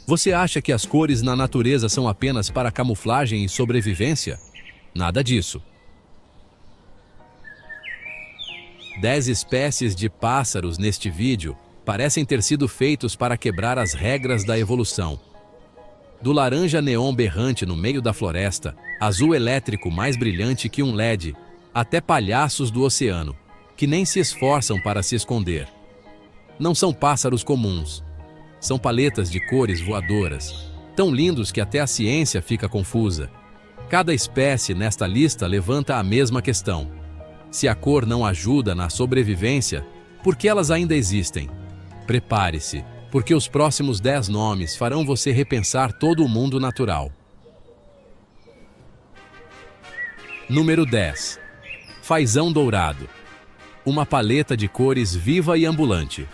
Você acha que as cores na natureza são apenas para camuflagem e sobrevivência? Nada disso. 10 espécies de pássaros neste vídeo parecem ter sido feitos para quebrar as regras da evolução. Do laranja neon berrante no meio da floresta, azul elétrico mais brilhante que um LED, até palhaços do oceano, que nem se esforçam para se esconder. Não são pássaros comuns. São paletas de cores voadoras, tão lindos que até a ciência fica confusa. Cada espécie nesta lista levanta a mesma questão. Se a cor não ajuda na sobrevivência, por que elas ainda existem? Prepare-se, porque os próximos 10 nomes farão você repensar todo o mundo natural. Número 10. Fazão dourado. Uma paleta de cores viva e ambulante.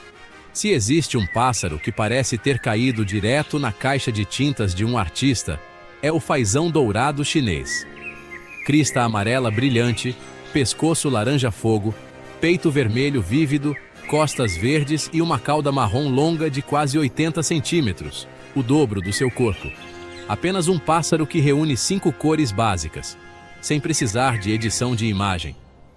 Se existe um pássaro que parece ter caído direto na caixa de tintas de um artista, é o fazão dourado chinês. Crista amarela brilhante, pescoço laranja-fogo, peito vermelho vívido, costas verdes e uma cauda marrom longa de quase 80 centímetros, o dobro do seu corpo. Apenas um pássaro que reúne 5 cores básicas, sem precisar de edição de imagem.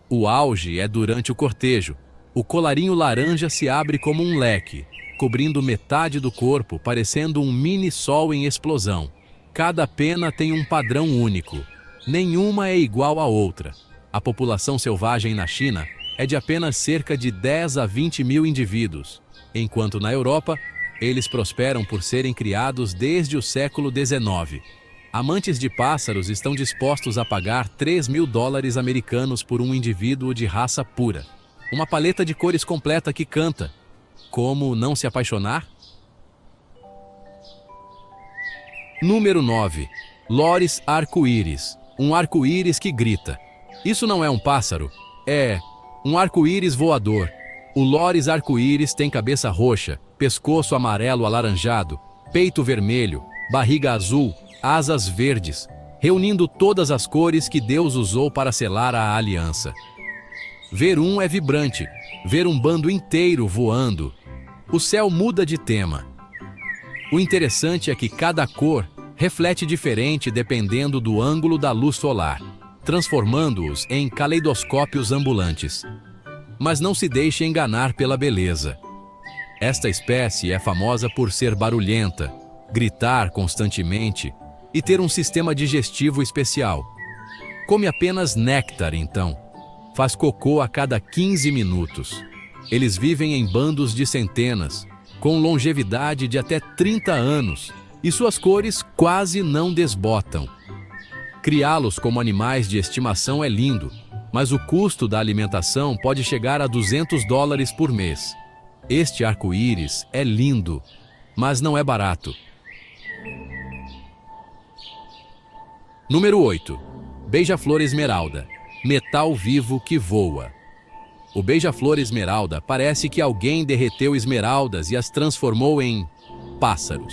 O auge é durante o cortejo. O colarinho laranja se abre como um leque, cobrindo metade do corpo, parecendo um mini sol em explosão. Cada pena tem um padrão único. Nenhuma é igual à outra. A população selvagem na China é de apenas cerca de 10 a 20 mil indivíduos, enquanto na Europa, eles prosperam por serem criados desde o século XIX. Amantes de pássaros estão dispostos a pagar $3.000 americanos por um indivíduo de raça pura. Uma paleta de cores completa que canta. Como não se apaixonar? Número 9. Loris arco-íris. Um arco-íris que grita. Isso não é um pássaro, é um arco-íris voador. O Loris arco-íris tem cabeça roxa, pescoço amarelo alaranjado, peito vermelho, barriga azul, asas verdes, reunindo todas as cores que Deus usou para selar a aliança. Ver um é vibrante, ver um bando inteiro voando. O céu muda de tema. O interessante é que cada cor reflete diferente dependendo do ângulo da luz solar, transformando-os em caleidoscópios ambulantes. Mas não se deixe enganar pela beleza. Esta espécie é famosa por ser barulhenta, gritar constantemente e ter um sistema digestivo especial. Come apenas néctar, então. Faz cocô a cada 15 minutos. Eles vivem em bandos de centenas, com longevidade de até 30 anos, e suas cores quase não desbotam. Criá-los como animais de estimação é lindo, mas o custo da alimentação pode chegar a $200 por mês. Este arco-íris é lindo, mas não é barato. Número 8. Beija-flor esmeralda. Metal vivo que voa. O beija-flor esmeralda parece que alguém derreteu esmeraldas e as transformou em pássaros.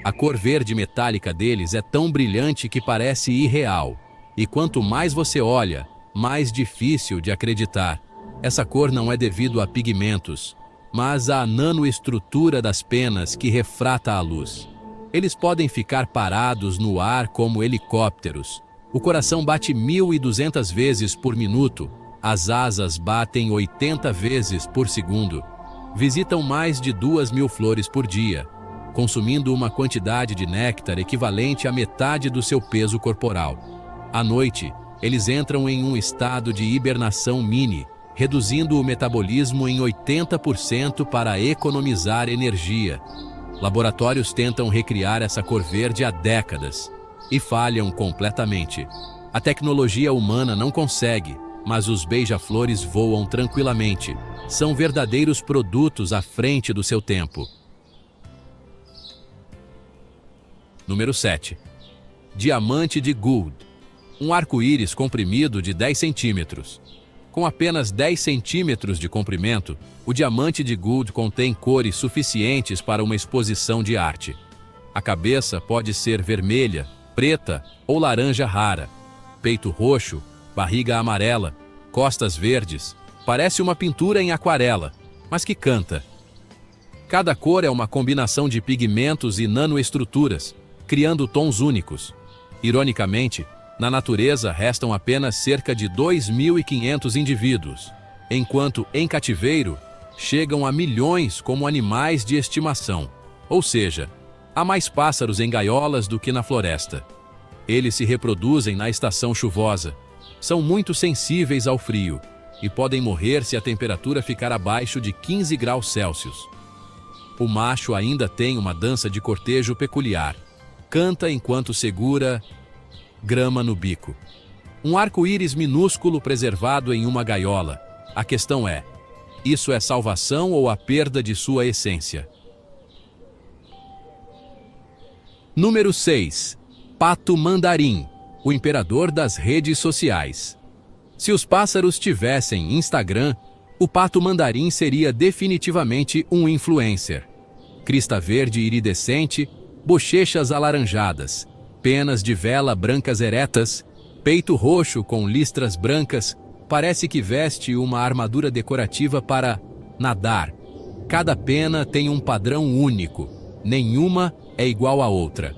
A cor verde metálica deles é tão brilhante que parece irreal. E quanto mais você olha, mais difícil de acreditar. Essa cor não é devido a pigmentos, mas à nanoestrutura das penas que refrata a luz. Eles podem ficar parados no ar como helicópteros. O coração bate 1.200 vezes por minuto, as asas batem 80 vezes por segundo. Visitam mais de 2.000 flores por dia, consumindo uma quantidade de néctar equivalente à metade do seu peso corporal. À noite, eles entram em um estado de hibernação mini, reduzindo o metabolismo em 80% para economizar energia. Laboratórios tentam recriar essa cor verde há décadas e falham completamente. A tecnologia humana não consegue, mas os beija-flores voam tranquilamente. São verdadeiros produtos à frente do seu tempo. Número 7. Diamante de Gould. Um arco-íris comprimido de 10 centímetros. Com apenas 10 centímetros de comprimento, o diamante de Gould contém cores suficientes para uma exposição de arte. A cabeça pode ser vermelha, preta ou laranja rara, peito roxo, barriga amarela, costas verdes. Parece uma pintura em aquarela, mas que canta. Cada cor é uma combinação de pigmentos e nanoestruturas, criando tons únicos. Ironicamente, na natureza restam apenas cerca de 2.500 indivíduos, enquanto em cativeiro chegam a milhões como animais de estimação. Ou seja, há mais pássaros em gaiolas do que na floresta. Eles se reproduzem na estação chuvosa, são muito sensíveis ao frio e podem morrer se a temperatura ficar abaixo de 15 graus Celsius. O macho ainda tem uma dança de cortejo peculiar. Canta enquanto segura grama no bico. Um arco-íris minúsculo preservado em uma gaiola. A questão é, isso é salvação ou a perda de sua essência? Número 6. Pato mandarim, o imperador das redes sociais. Se os pássaros tivessem Instagram, o pato mandarim seria definitivamente um influencer. Crista verde iridescente, bochechas alaranjadas, penas de vela brancas eretas, peito roxo com listras brancas, parece que veste uma armadura decorativa para nadar. Cada pena tem um padrão único, nenhuma é igual à outra.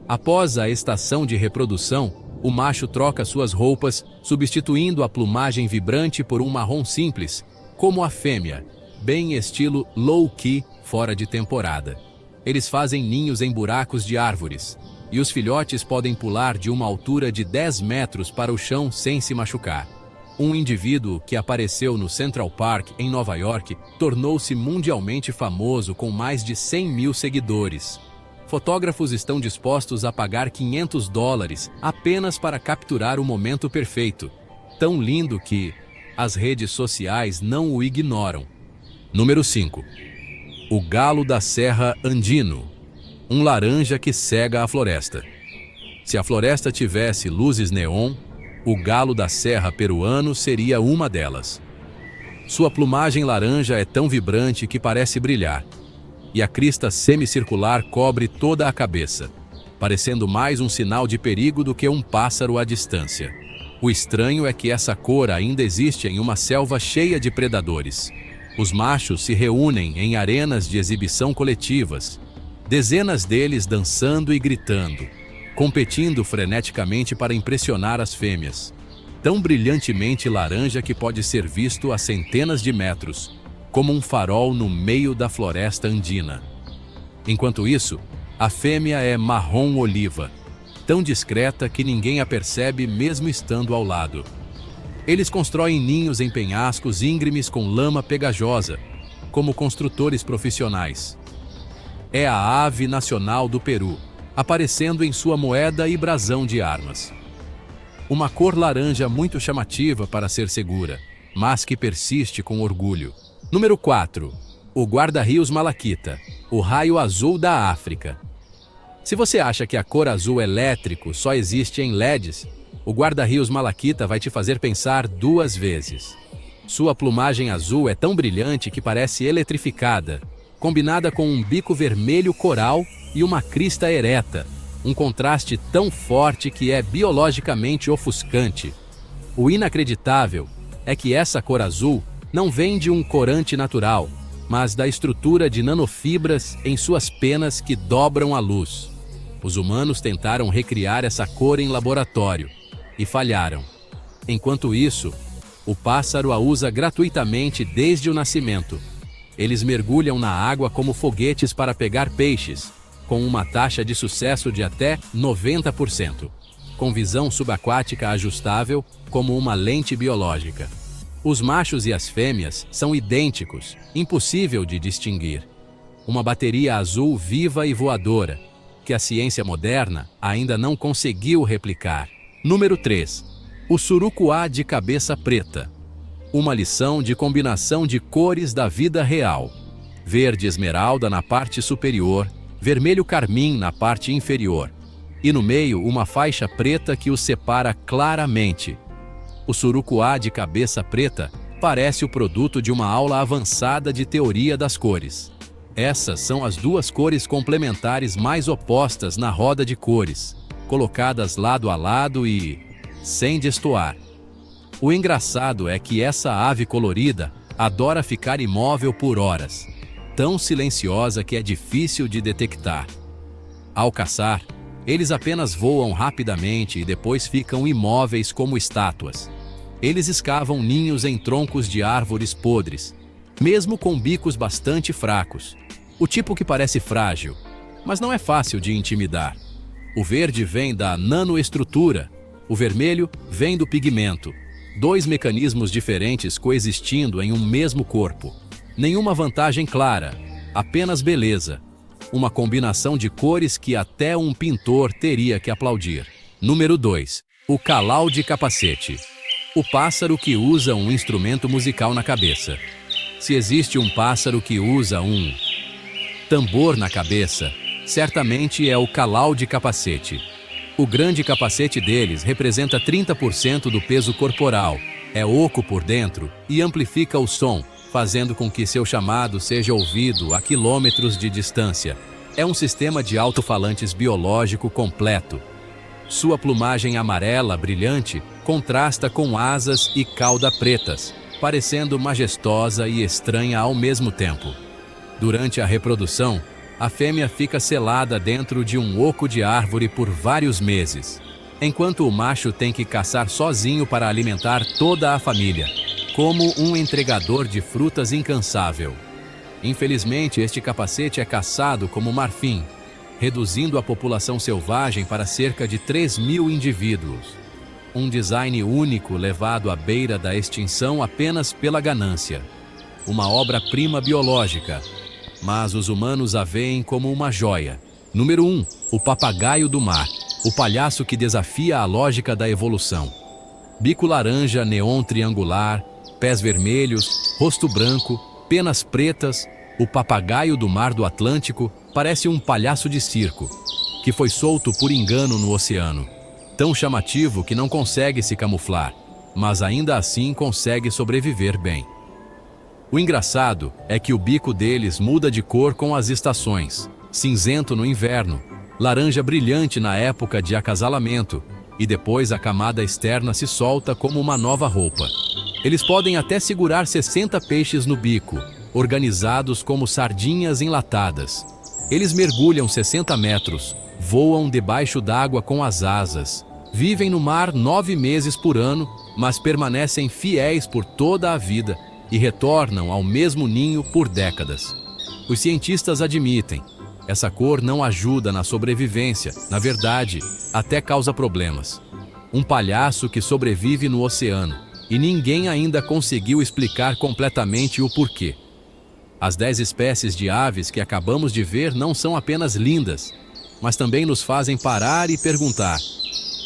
Após a estação de reprodução, o macho troca suas roupas, substituindo a plumagem vibrante por um marrom simples, como a fêmea, bem estilo low-key, fora de temporada. Eles fazem ninhos em buracos de árvores, e os filhotes podem pular de uma altura de 10 metros para o chão sem se machucar. Um indivíduo que apareceu no Central Park, em Nova York, tornou-se mundialmente famoso com mais de 100 mil seguidores. Fotógrafos estão dispostos a pagar $500 apenas para capturar o momento perfeito. Tão lindo que as redes sociais não o ignoram. Número 5. O galo da serra andino. Um laranja que cega a floresta. Se a floresta tivesse luzes neon, o galo da serra peruano seria uma delas. Sua plumagem laranja é tão vibrante que parece brilhar, e a crista semicircular cobre toda a cabeça, parecendo mais um sinal de perigo do que um pássaro à distância. O estranho é que essa cor ainda existe em uma selva cheia de predadores. Os machos se reúnem em arenas de exibição coletivas, dezenas deles dançando e gritando, competindo freneticamente para impressionar as fêmeas. Tão brilhantemente laranja que pode ser visto a centenas de metros, como um farol no meio da floresta andina. Enquanto isso, a fêmea é marrom-oliva, tão discreta que ninguém a percebe mesmo estando ao lado. Eles constroem ninhos em penhascos íngremes com lama pegajosa, como construtores profissionais. É a ave nacional do Peru, aparecendo em sua moeda e brasão de armas. Uma cor laranja muito chamativa para ser segura, mas que persiste com orgulho. Número 4. O guarda-rios malaquita, o raio azul da África. Se você acha que a cor azul elétrico só existe em LEDs, o guarda-rios malaquita vai te fazer pensar duas vezes. Sua plumagem azul é tão brilhante que parece eletrificada, combinada com um bico vermelho coral e uma crista ereta, um contraste tão forte que é biologicamente ofuscante. O inacreditável é que essa cor azul não vem de um corante natural, mas da estrutura de nanofibras em suas penas que dobram a luz. Os humanos tentaram recriar essa cor em laboratório e falharam. Enquanto isso, o pássaro a usa gratuitamente desde o nascimento. Eles mergulham na água como foguetes para pegar peixes, com uma taxa de sucesso de até 90%, com visão subaquática ajustável como uma lente biológica. Os machos e as fêmeas são idênticos, impossível de distinguir. Uma bateria azul viva e voadora, que a ciência moderna ainda não conseguiu replicar. Número 3. O surucuá de cabeça preta. Uma lição de combinação de cores da vida real. Verde esmeralda na parte superior, vermelho carmim na parte inferior. E no meio uma faixa preta que os separa claramente. O surucuá de cabeça preta parece o produto de uma aula avançada de teoria das cores. Essas são as duas cores complementares mais opostas na roda de cores, colocadas lado a lado e sem destoar. O engraçado é que essa ave colorida adora ficar imóvel por horas. tão silenciosa que é difícil de detectar. Ao caçar, eles apenas voam rapidamente e depois ficam imóveis como estátuas. Eles escavam ninhos em troncos de árvores podres, mesmo com bicos bastante fracos. O tipo que parece frágil, mas não é fácil de intimidar. O verde vem da nanoestrutura, o vermelho vem do pigmento. Dois mecanismos diferentes coexistindo em um mesmo corpo. Nenhuma vantagem clara, apenas beleza. Uma combinação de cores que até um pintor teria que aplaudir. Número 2. O calau de capacete. O pássaro que usa um instrumento musical na cabeça. Se existe um pássaro que usa um tambor na cabeça, certamente é o calau de capacete. O grande capacete deles representa 30% do peso corporal, é oco por dentro e amplifica o som, fazendo com que seu chamado seja ouvido a quilômetros de distância. É um sistema de alto-falantes biológico completo. Sua plumagem amarela brilhante contrasta com asas e cauda pretas, parecendo majestosa e estranha ao mesmo tempo. Durante a reprodução, a fêmea fica selada dentro de um oco de árvore por vários meses, enquanto o macho tem que caçar sozinho para alimentar toda a família, como um entregador de frutas incansável. Infelizmente, este capacete é caçado como marfim, reduzindo a população selvagem para cerca de 3.000 indivíduos. Um design único levado à beira da extinção apenas pela ganância. Uma obra-prima biológica, mas os humanos a veem como uma joia. Número 1. O papagaio do mar. O palhaço que desafia a lógica da evolução. Bico laranja neon triangular, pés vermelhos, rosto branco, penas pretas, o papagaio do mar do Atlântico parece um palhaço de circo, que foi solto por engano no oceano. Tão chamativo que não consegue se camuflar, mas ainda assim consegue sobreviver bem. O engraçado é que o bico deles muda de cor com as estações. Cinzento no inverno, laranja brilhante na época de acasalamento, e depois a camada externa se solta como uma nova roupa. Eles podem até segurar 60 peixes no bico, organizados como sardinhas enlatadas. Eles mergulham 60 metros, voam debaixo d'água com as asas, vivem no mar 9 meses por ano, mas permanecem fiéis por toda a vida e retornam ao mesmo ninho por décadas. Os cientistas admitem, essa cor não ajuda na sobrevivência, na verdade, até causa problemas. Um palhaço que sobrevive no oceano, e ninguém ainda conseguiu explicar completamente o porquê. As 10 espécies de aves que acabamos de ver não são apenas lindas, mas também nos fazem parar e perguntar: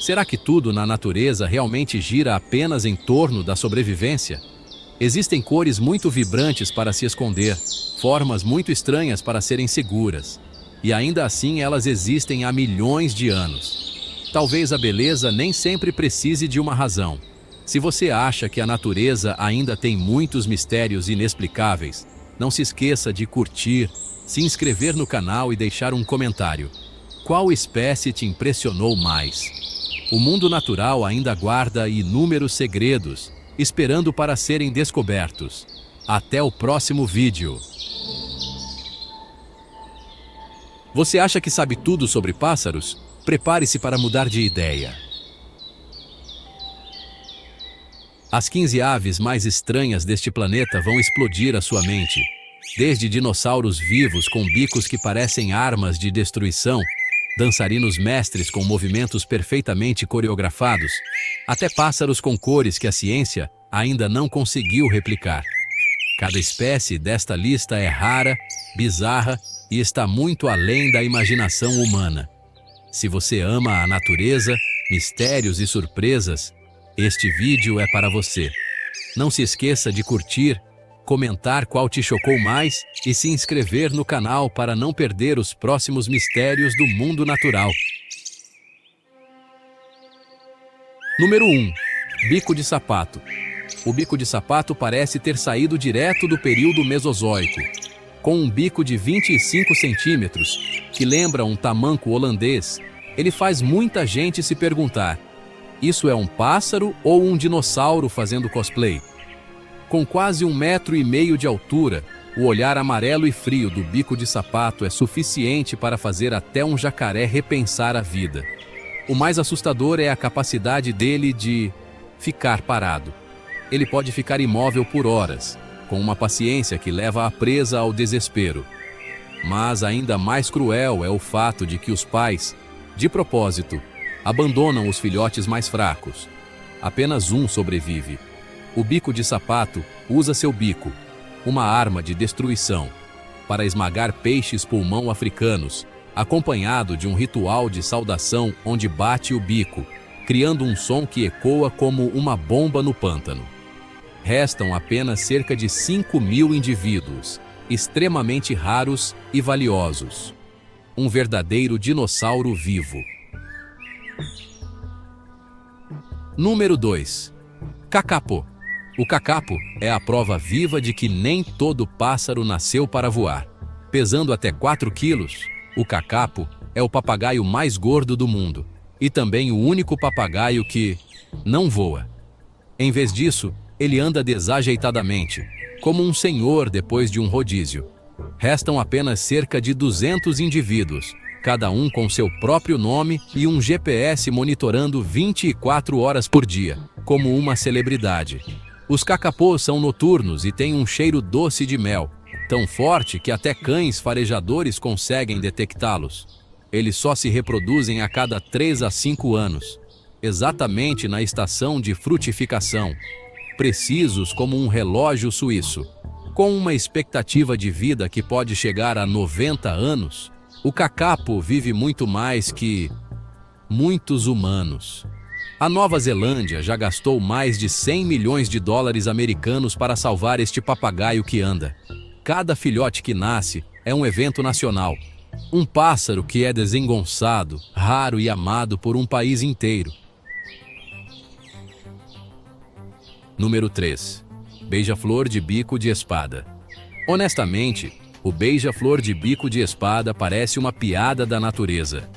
será que tudo na natureza realmente gira apenas em torno da sobrevivência? Existem cores muito vibrantes para se esconder, formas muito estranhas para serem seguras. E ainda assim elas existem há milhões de anos. Talvez a beleza nem sempre precise de uma razão. Se você acha que a natureza ainda tem muitos mistérios inexplicáveis, não se esqueça de curtir, se inscrever no canal e deixar um comentário. Qual espécie te impressionou mais? O mundo natural ainda guarda inúmeros segredos, esperando para serem descobertos. Até o próximo vídeo. Você acha que sabe tudo sobre pássaros? Prepare-se para mudar de ideia. As 15 aves mais estranhas deste planeta vão explodir a sua mente. Desde dinossauros vivos com bicos que parecem armas de destruição, dançarinos mestres com movimentos perfeitamente coreografados, até pássaros com cores que a ciência ainda não conseguiu replicar. Cada espécie desta lista é rara, bizarra e está muito além da imaginação humana. Se você ama a natureza, mistérios e surpresas, este vídeo é para você. Não se esqueça de curtir, comentar qual te chocou mais e se inscrever no canal para não perder os próximos mistérios do mundo natural. Número 1. Bico de sapato. O bico de sapato parece ter saído direto do período Mesozoico. Com um bico de 25 centímetros, que lembra um tamanco holandês, ele faz muita gente se perguntar: isso é um pássaro ou um dinossauro fazendo cosplay? Com quase 1,5 metro de altura, O olhar amarelo e frio do bico de sapato é suficiente para fazer até um jacaré repensar a vida. O mais assustador é a capacidade dele de ficar parado. Ele pode ficar imóvel por horas, com uma paciência que leva a presa ao desespero. Mas ainda mais cruel é o fato de que os pais, de propósito, abandonam os filhotes mais fracos. Apenas um sobrevive. O bico de sapato usa seu bico, uma arma de destruição, para esmagar peixes-pulmão africanos, acompanhado de um ritual de saudação onde bate o bico, criando um som que ecoa como uma bomba no pântano. Restam apenas cerca de 5.000 indivíduos, extremamente raros e valiosos. Um verdadeiro dinossauro vivo. Número 2. Kakapo. O kakapo é a prova viva de que nem todo pássaro nasceu para voar. Pesando até 4 quilos, o kakapo é o papagaio mais gordo do mundo e também o único papagaio que não voa. Em vez disso, ele anda desajeitadamente, como um senhor depois de um rodízio. Restam apenas cerca de 200 indivíduos, cada um com seu próprio nome e um GPS monitorando 24 horas por dia, como uma celebridade. Os kakapôs são noturnos e têm um cheiro doce de mel, tão forte que até cães farejadores conseguem detectá-los. Eles só se reproduzem a cada 3 a 5 anos, exatamente na estação de frutificação, precisos como um relógio suíço. Com uma expectativa de vida que pode chegar a 90 anos, o kakapo vive muito mais que muitos humanos. A Nova Zelândia já gastou mais de 100 milhões de dólares americanos para salvar este papagaio que anda. Cada filhote que nasce é um evento nacional. Um pássaro que é desengonçado, raro e amado por um país inteiro. Número 3. Beija-flor de bico de espada. Honestamente, o beija-flor de bico de espada parece uma piada da natureza.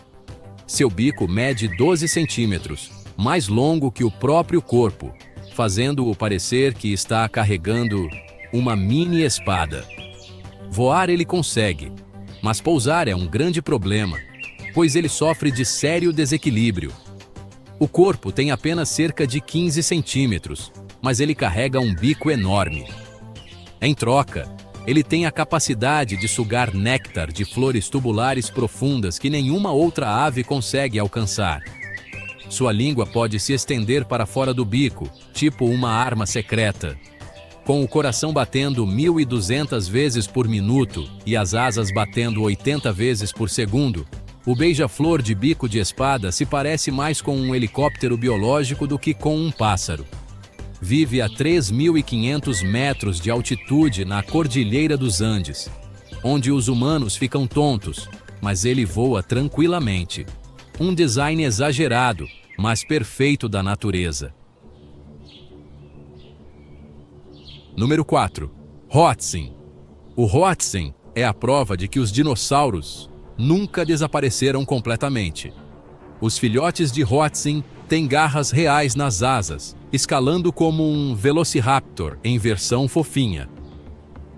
Seu bico mede 12 centímetros, mais longo que o próprio corpo, fazendo-o parecer que está carregando uma mini espada. Voar ele consegue, mas pousar é um grande problema, pois ele sofre de sério desequilíbrio. O corpo tem apenas cerca de 15 centímetros, mas ele carrega um bico enorme. Em troca, ele tem a capacidade de sugar néctar de flores tubulares profundas que nenhuma outra ave consegue alcançar. Sua língua pode se estender para fora do bico, tipo uma arma secreta. Com o coração batendo 1.200 vezes por minuto e as asas batendo 80 vezes por segundo, o beija-flor de bico de espada se parece mais com um helicóptero biológico do que com um pássaro. Vive a 3.500 metros de altitude na Cordilheira dos Andes, onde os humanos ficam tontos, mas ele voa tranquilamente. Um design exagerado, mas perfeito da natureza. Número 4. Hoatzin. O Hoatzin é a prova de que os dinossauros nunca desapareceram completamente. Os filhotes de Hoatzin têm garras reais nas asas, escalando como um velociraptor em versão fofinha.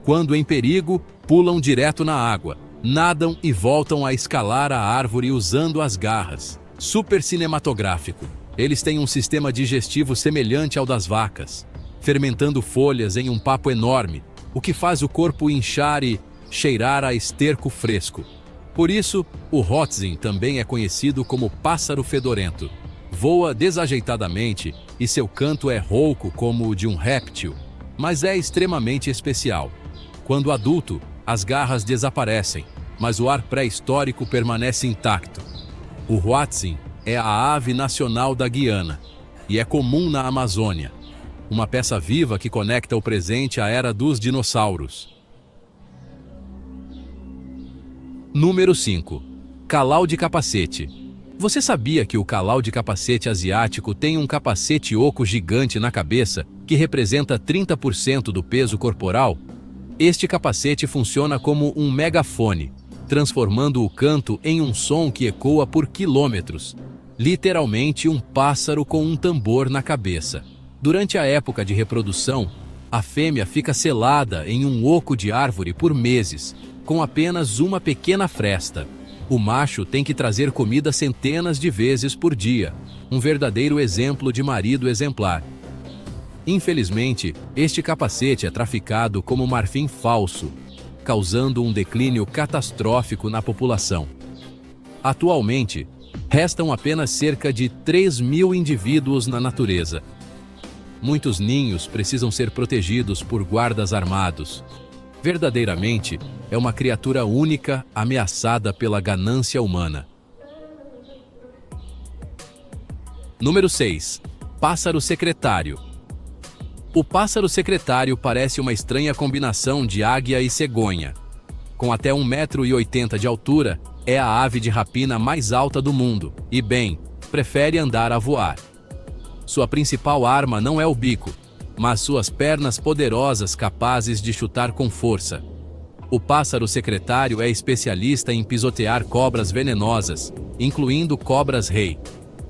Quando em perigo, pulam direto na água, nadam e voltam a escalar a árvore usando as garras. Super cinematográfico. Eles têm um sistema digestivo semelhante ao das vacas, fermentando folhas em um papo enorme, o que faz o corpo inchar e cheirar a esterco fresco. Por isso, o Hoatzin também é conhecido como pássaro fedorento. Voa desajeitadamente e seu canto é rouco como o de um réptil, mas é extremamente especial. Quando adulto, as garras desaparecem, mas o ar pré-histórico permanece intacto. O Hoatzin é a ave nacional da Guiana e é comum na Amazônia, uma peça viva que conecta o presente à era dos dinossauros. Número 5. Calau de capacete. Você sabia que o calau de capacete asiático tem um capacete oco gigante na cabeça que representa 30% do peso corporal? Este capacete funciona como um megafone, transformando o canto em um som que ecoa por quilômetros. Literalmente um pássaro com um tambor na cabeça. Durante a época de reprodução, A fêmea fica selada em um oco de árvore por meses, com apenas uma pequena fresta. O macho tem que trazer comida centenas de vezes por dia, um verdadeiro exemplo de marido exemplar. Infelizmente, este capacete é traficado como marfim falso, causando um declínio catastrófico na população. Atualmente, restam apenas cerca de 3.000 indivíduos na natureza. Muitos ninhos precisam ser protegidos por guardas armados. Verdadeiramente, é uma criatura única ameaçada pela ganância humana. Número 6. Pássaro secretário. O pássaro secretário parece uma estranha combinação de águia e cegonha. Com até 1,80 m de altura, é a ave de rapina mais alta do mundo e, bem, prefere andar a voar. Sua principal arma não é o bico, mas suas pernas poderosas capazes de chutar com força. O pássaro secretário é especialista em pisotear cobras venenosas, incluindo cobras-rei.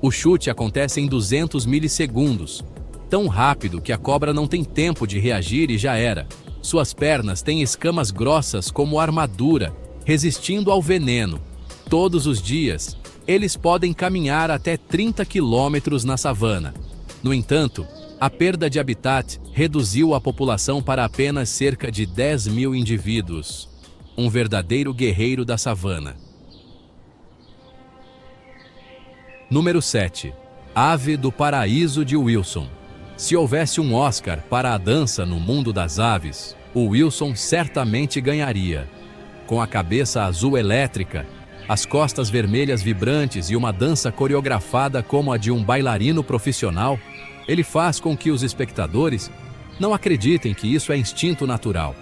O chute acontece em 200 milissegundos, tão rápido que a cobra não tem tempo de reagir e já era. Suas pernas têm escamas grossas como armadura, resistindo ao veneno. Todos os dias, eles podem caminhar até 30 quilômetros na savana. No entanto, a perda de habitat reduziu a população para apenas cerca de 10.000 indivíduos. Um verdadeiro guerreiro da savana. Número 7. Ave do Paraíso de Wilson. Se houvesse um Oscar para a dança no mundo das aves, o Wilson certamente ganharia. Com a cabeça azul elétrica, as costas vermelhas vibrantes e uma dança coreografada como a de um bailarino profissional, ele faz com que os espectadores não acreditem que isso é instinto natural.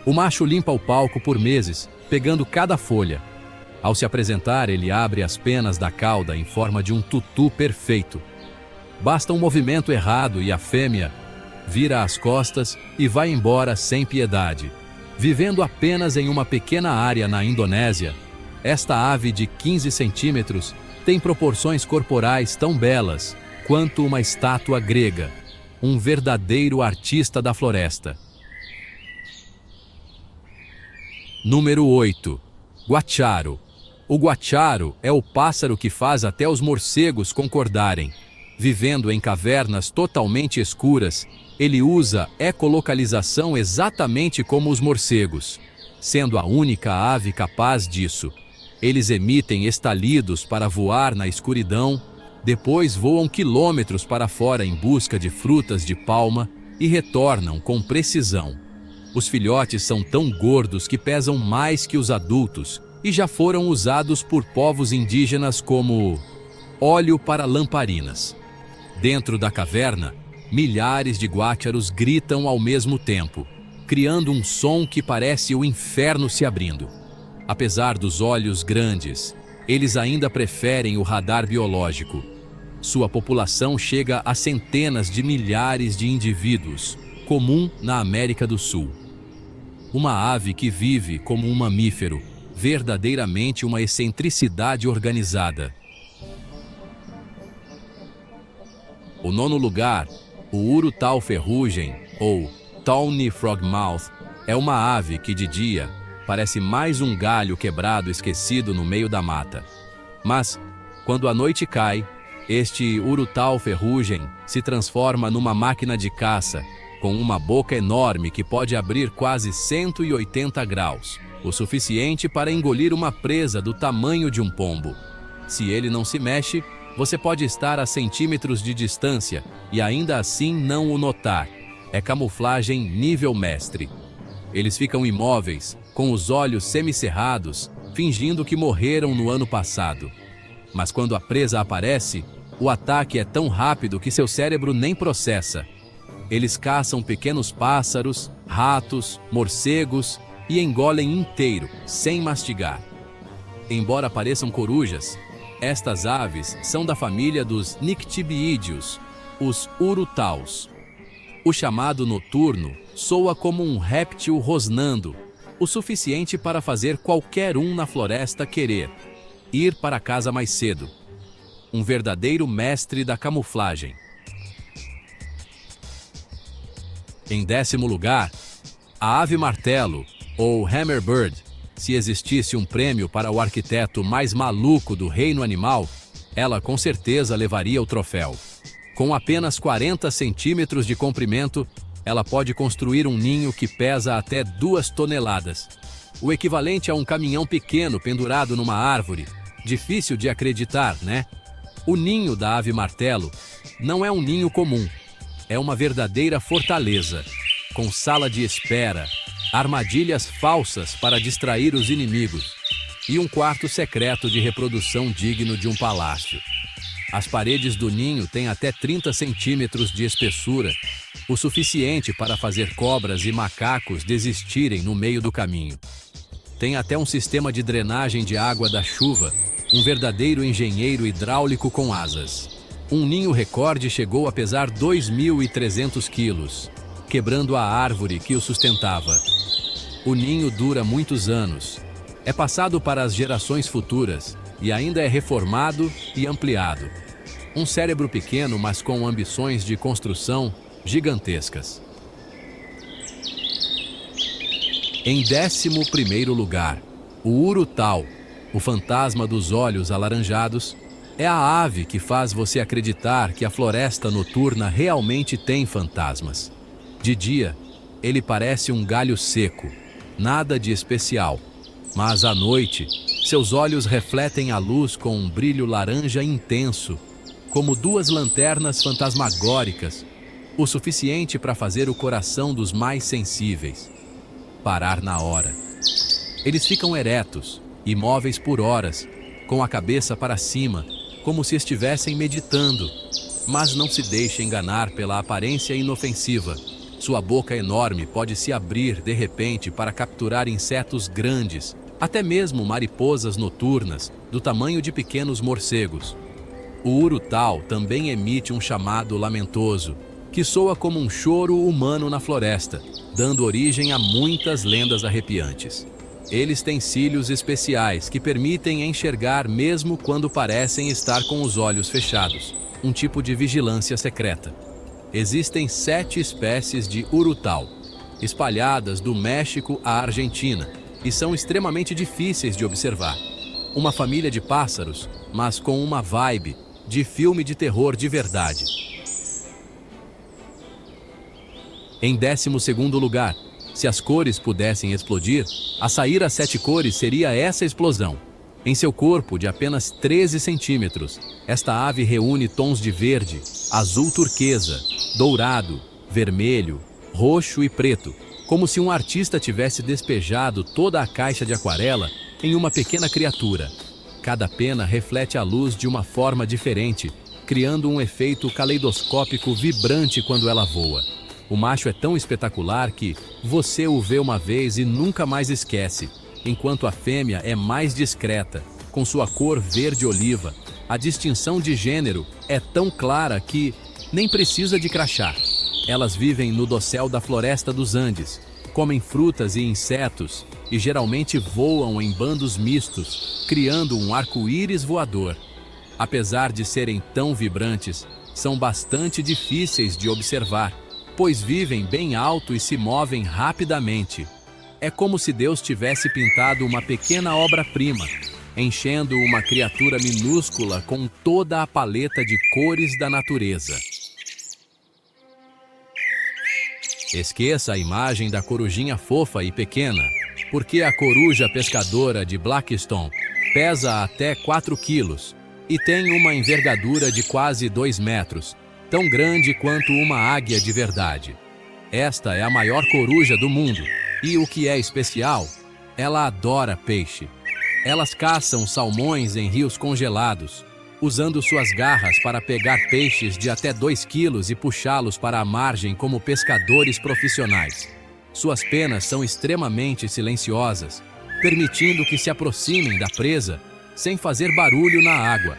O macho limpa o palco por meses, pegando cada folha. Ao se apresentar, ele abre as penas da cauda em forma de um tutu perfeito. Basta um movimento errado e a fêmea vira as costas e vai embora sem piedade. Vivendo apenas em uma pequena área na Indonésia, esta ave de 15 centímetros tem proporções corporais tão belas quanto uma estátua grega, um verdadeiro artista da floresta. Número 8. Guacharo. O guacharo é o pássaro que faz até os morcegos concordarem. Vivendo em cavernas totalmente escuras, ele usa ecolocalização exatamente como os morcegos, sendo a única ave capaz disso. Eles emitem estalidos para voar na escuridão, depois voam quilômetros para fora em busca de frutas de palma e retornam com precisão. Os filhotes são tão gordos que pesam mais que os adultos e já foram usados por povos indígenas como óleo para lamparinas. Dentro da caverna, milhares de guácharos gritam ao mesmo tempo, criando um som que parece o inferno se abrindo. Apesar dos olhos grandes, eles ainda preferem o radar biológico. Sua população chega a centenas de milhares de indivíduos, comum na América do Sul. Uma ave que vive como um mamífero, verdadeiramente uma excentricidade organizada. O nono lugar, o urutau ferrugem, ou Tawny Frogmouth, é uma ave que de dia parece mais um galho quebrado esquecido no meio da mata. Mas, quando a noite cai, este urutau ferrugem se transforma numa máquina de caça, com uma boca enorme que pode abrir quase 180 graus, o suficiente para engolir uma presa do tamanho de um pombo. Se ele não se mexe, você pode estar a centímetros de distância e ainda assim não o notar. É camuflagem nível mestre. Eles ficam imóveis, com os olhos semicerrados, fingindo que morreram no ano passado. Mas quando a presa aparece, o ataque é tão rápido que seu cérebro nem processa. Eles caçam pequenos pássaros, ratos, morcegos e engolem inteiro, sem mastigar. Embora pareçam corujas, estas aves são da família dos Nyctibiideus, os urutaus. O chamado noturno soa como um réptil rosnando, o suficiente para fazer qualquer um na floresta querer ir para casa mais cedo. Um verdadeiro mestre da camuflagem. Em 10º lugar, a ave martelo, ou Hammerbird. Se existisse um prêmio para o arquiteto mais maluco do reino animal, ela com certeza levaria o troféu. Com apenas 40 centímetros de comprimento, ela pode construir um ninho que pesa até 2 toneladas. O equivalente a um caminhão pequeno pendurado numa árvore. Difícil de acreditar, né? O ninho da ave martelo não é um ninho comum. É uma verdadeira fortaleza, com sala de espera, armadilhas falsas para distrair os inimigos e um quarto secreto de reprodução digno de um palácio. As paredes do ninho têm até 30 centímetros de espessura, o suficiente para fazer cobras e macacos desistirem no meio do caminho. Tem até um sistema de drenagem de água da chuva, um verdadeiro engenheiro hidráulico com asas. Um ninho recorde chegou a pesar 2.300 quilos, quebrando a árvore que o sustentava. O ninho dura muitos anos, é passado para as gerações futuras e ainda é reformado e ampliado. Um cérebro pequeno, mas com ambições de construção gigantescas. Em 11º lugar, o urutau, o fantasma dos olhos alaranjados, é a ave que faz você acreditar que a floresta noturna realmente tem fantasmas. De dia, ele parece um galho seco, nada de especial, mas à noite, seus olhos refletem a luz com um brilho laranja intenso, como 2 lanternas fantasmagóricas, o suficiente para fazer o coração dos mais sensíveis parar na hora. Eles ficam eretos, imóveis por horas, com a cabeça para cima, como se estivessem meditando, mas não se deixe enganar pela aparência inofensiva. Sua boca enorme pode se abrir de repente para capturar insetos grandes, até mesmo mariposas noturnas, do tamanho de pequenos morcegos. O urutau também emite um chamado lamentoso, que soa como um choro humano na floresta, dando origem a muitas lendas arrepiantes. Eles têm cílios especiais que permitem enxergar mesmo quando parecem estar com os olhos fechados, um tipo de vigilância secreta. Existem 7 espécies de urutau, espalhadas do México à Argentina, e são extremamente difíceis de observar. Uma família de pássaros, mas com uma vibe de filme de terror de verdade. Em 12º lugar, se as cores pudessem explodir, a sair às 7 cores seria essa explosão. Em seu corpo de apenas 13 centímetros, esta ave reúne tons de verde, azul turquesa, dourado, vermelho, roxo e preto, como se um artista tivesse despejado toda a caixa de aquarela em uma pequena criatura. Cada pena reflete a luz de uma forma diferente, criando um efeito caleidoscópico vibrante quando ela voa. O macho é tão espetacular que você o vê uma vez e nunca mais esquece, enquanto a fêmea é mais discreta, com sua cor verde-oliva. A distinção de gênero é tão clara que nem precisa de crachá. Elas vivem no dossel da floresta dos Andes, comem frutas e insetos e geralmente voam em bandos mistos, criando um arco-íris voador. Apesar de serem tão vibrantes, são bastante difíceis de observar, pois vivem bem alto e se movem rapidamente. É como se Deus tivesse pintado uma pequena obra-prima, enchendo uma criatura minúscula com toda a paleta de cores da natureza. Esqueça a imagem da corujinha fofa e pequena, porque a coruja pescadora de Blackstone pesa até 4 quilos e tem uma envergadura de quase 2 metros, tão grande quanto uma águia de verdade. Esta é a maior coruja do mundo, e o que é especial, ela adora peixe. Elas caçam salmões em rios congelados, usando suas garras para pegar peixes de até 2 quilos e puxá-los para a margem como pescadores profissionais. Suas penas são extremamente silenciosas, permitindo que se aproximem da presa sem fazer barulho na água.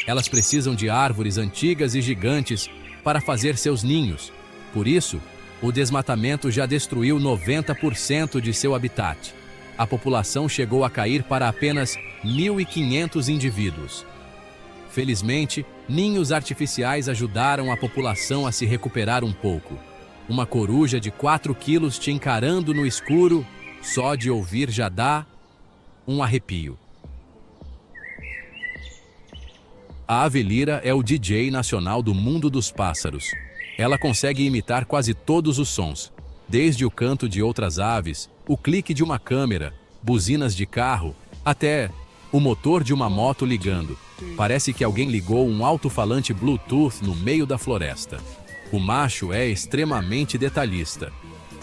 Elas precisam de árvores antigas e gigantes para fazer seus ninhos. Por isso, o desmatamento já destruiu 90% de seu habitat. A população chegou a cair para apenas 1.500 indivíduos. Felizmente, ninhos artificiais ajudaram a população a se recuperar um pouco. Uma coruja de 4 quilos te encarando no escuro, só de ouvir já dá um arrepio. A ave lira é o DJ nacional do mundo dos pássaros. Ela consegue imitar quase todos os sons, desde o canto de outras aves, o clique de uma câmera, buzinas de carro, até o motor de uma moto ligando. Parece que alguém ligou um alto-falante Bluetooth no meio da floresta. O macho é extremamente detalhista.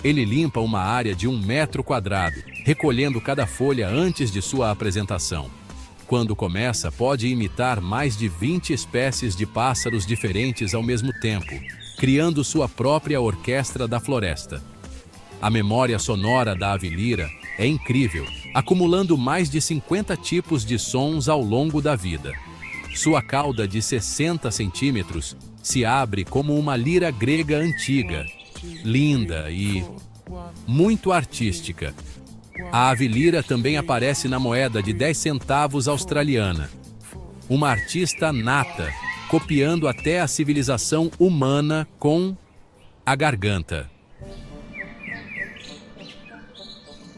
Ele limpa uma área de 1 metro quadrado, recolhendo cada folha antes de sua apresentação. Quando começa, pode imitar mais de 20 espécies de pássaros diferentes ao mesmo tempo, criando sua própria orquestra da floresta. A memória sonora da ave lira é incrível, acumulando mais de 50 tipos de sons ao longo da vida. Sua cauda de 60 centímetros se abre como uma lira grega antiga, linda e muito artística. A ave lira também aparece na moeda de 10 centavos australiana. Uma artista nata, copiando até a civilização humana com a garganta.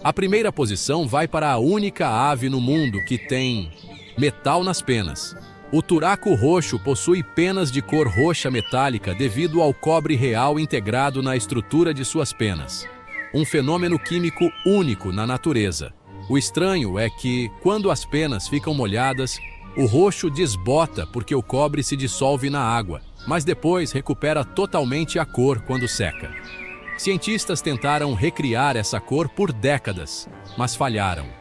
A primeira posição vai para a única ave no mundo que tem metal nas penas. O turaco roxo possui penas de cor roxa metálica devido ao cobre real integrado na estrutura de suas penas. Um fenômeno químico único na natureza. O estranho é que, quando as penas ficam molhadas, o roxo desbota porque o cobre se dissolve na água, mas depois recupera totalmente a cor quando seca. Cientistas tentaram recriar essa cor por décadas, mas falharam.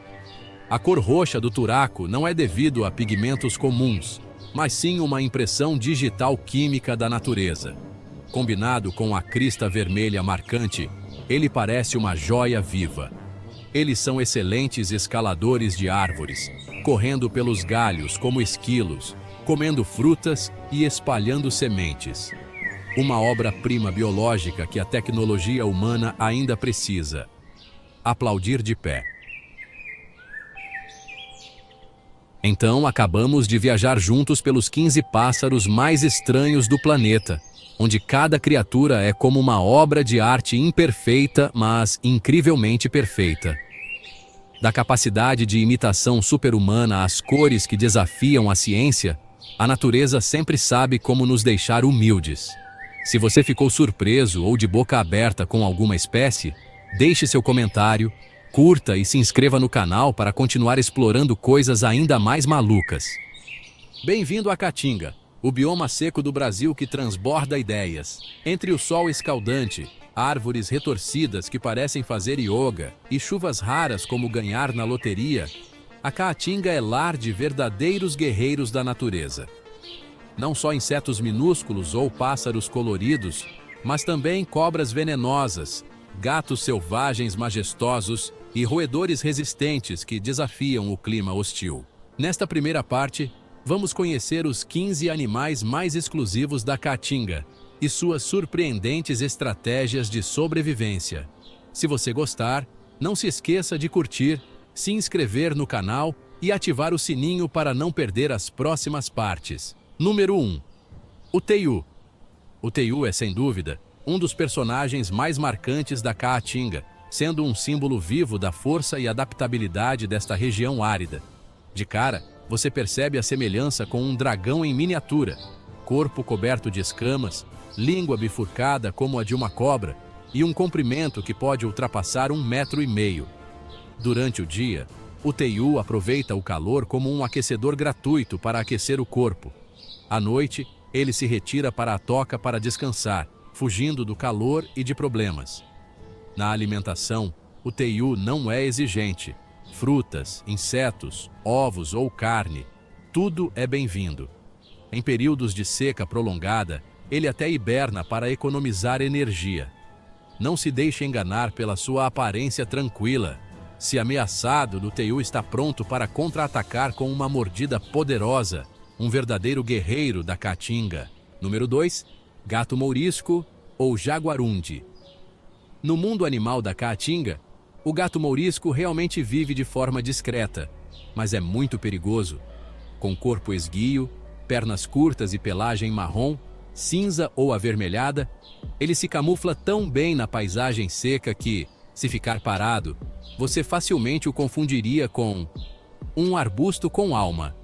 A cor roxa do turaco não é devido a pigmentos comuns, mas sim uma impressão digital química da natureza. Combinado com a crista vermelha marcante, ele parece uma joia viva. Eles são excelentes escaladores de árvores, correndo pelos galhos como esquilos, comendo frutas e espalhando sementes. Uma obra-prima biológica que a tecnologia humana ainda precisa. Aplaudir de pé. Então acabamos de viajar juntos pelos 15 pássaros mais estranhos do planeta, onde cada criatura é como uma obra de arte imperfeita, mas incrivelmente perfeita. Da capacidade de imitação super-humana às cores que desafiam a ciência, a natureza sempre sabe como nos deixar humildes. Se você ficou surpreso ou de boca aberta com alguma espécie, deixe seu comentário, curta e se inscreva no canal para continuar explorando coisas ainda mais malucas. Bem-vindo à Caatinga, o bioma seco do Brasil que transborda ideias. Entre o sol escaldante, árvores retorcidas que parecem fazer yoga e chuvas raras como ganhar na loteria, a Caatinga é lar de verdadeiros guerreiros da natureza. Não só insetos minúsculos ou pássaros coloridos, mas também cobras venenosas, gatos selvagens majestosos e roedores resistentes que desafiam o clima hostil. Nesta primeira parte, vamos conhecer os 15 animais mais exclusivos da Caatinga e suas surpreendentes estratégias de sobrevivência. Se você gostar, não se esqueça de curtir, se inscrever no canal e ativar o sininho para não perder as próximas partes. Número 1. O teiu. O teiu é, sem dúvida, um dos personagens mais marcantes da Caatinga, sendo um símbolo vivo da força e adaptabilidade desta região árida. De cara, você percebe a semelhança com um dragão em miniatura, corpo coberto de escamas, língua bifurcada como a de uma cobra e um comprimento que pode ultrapassar 1,5 metros. Durante o dia, o teiu aproveita o calor como um aquecedor gratuito para aquecer o corpo. À noite, ele se retira para a toca para descansar, fugindo do calor e de problemas. Na alimentação, o teiu não é exigente. Frutas, insetos, ovos ou carne, tudo é bem-vindo. Em períodos de seca prolongada, ele até hiberna para economizar energia. Não se deixe enganar pela sua aparência tranquila. Se ameaçado, o teiu está pronto para contra-atacar com uma mordida poderosa, um verdadeiro guerreiro da Caatinga. Número 2. Gato mourisco ou jaguarundi. No mundo animal da Caatinga, o gato mourisco realmente vive de forma discreta, mas é muito perigoso. Com corpo esguio, pernas curtas e pelagem marrom, cinza ou avermelhada, ele se camufla tão bem na paisagem seca que, se ficar parado, você facilmente o confundiria com um arbusto com alma.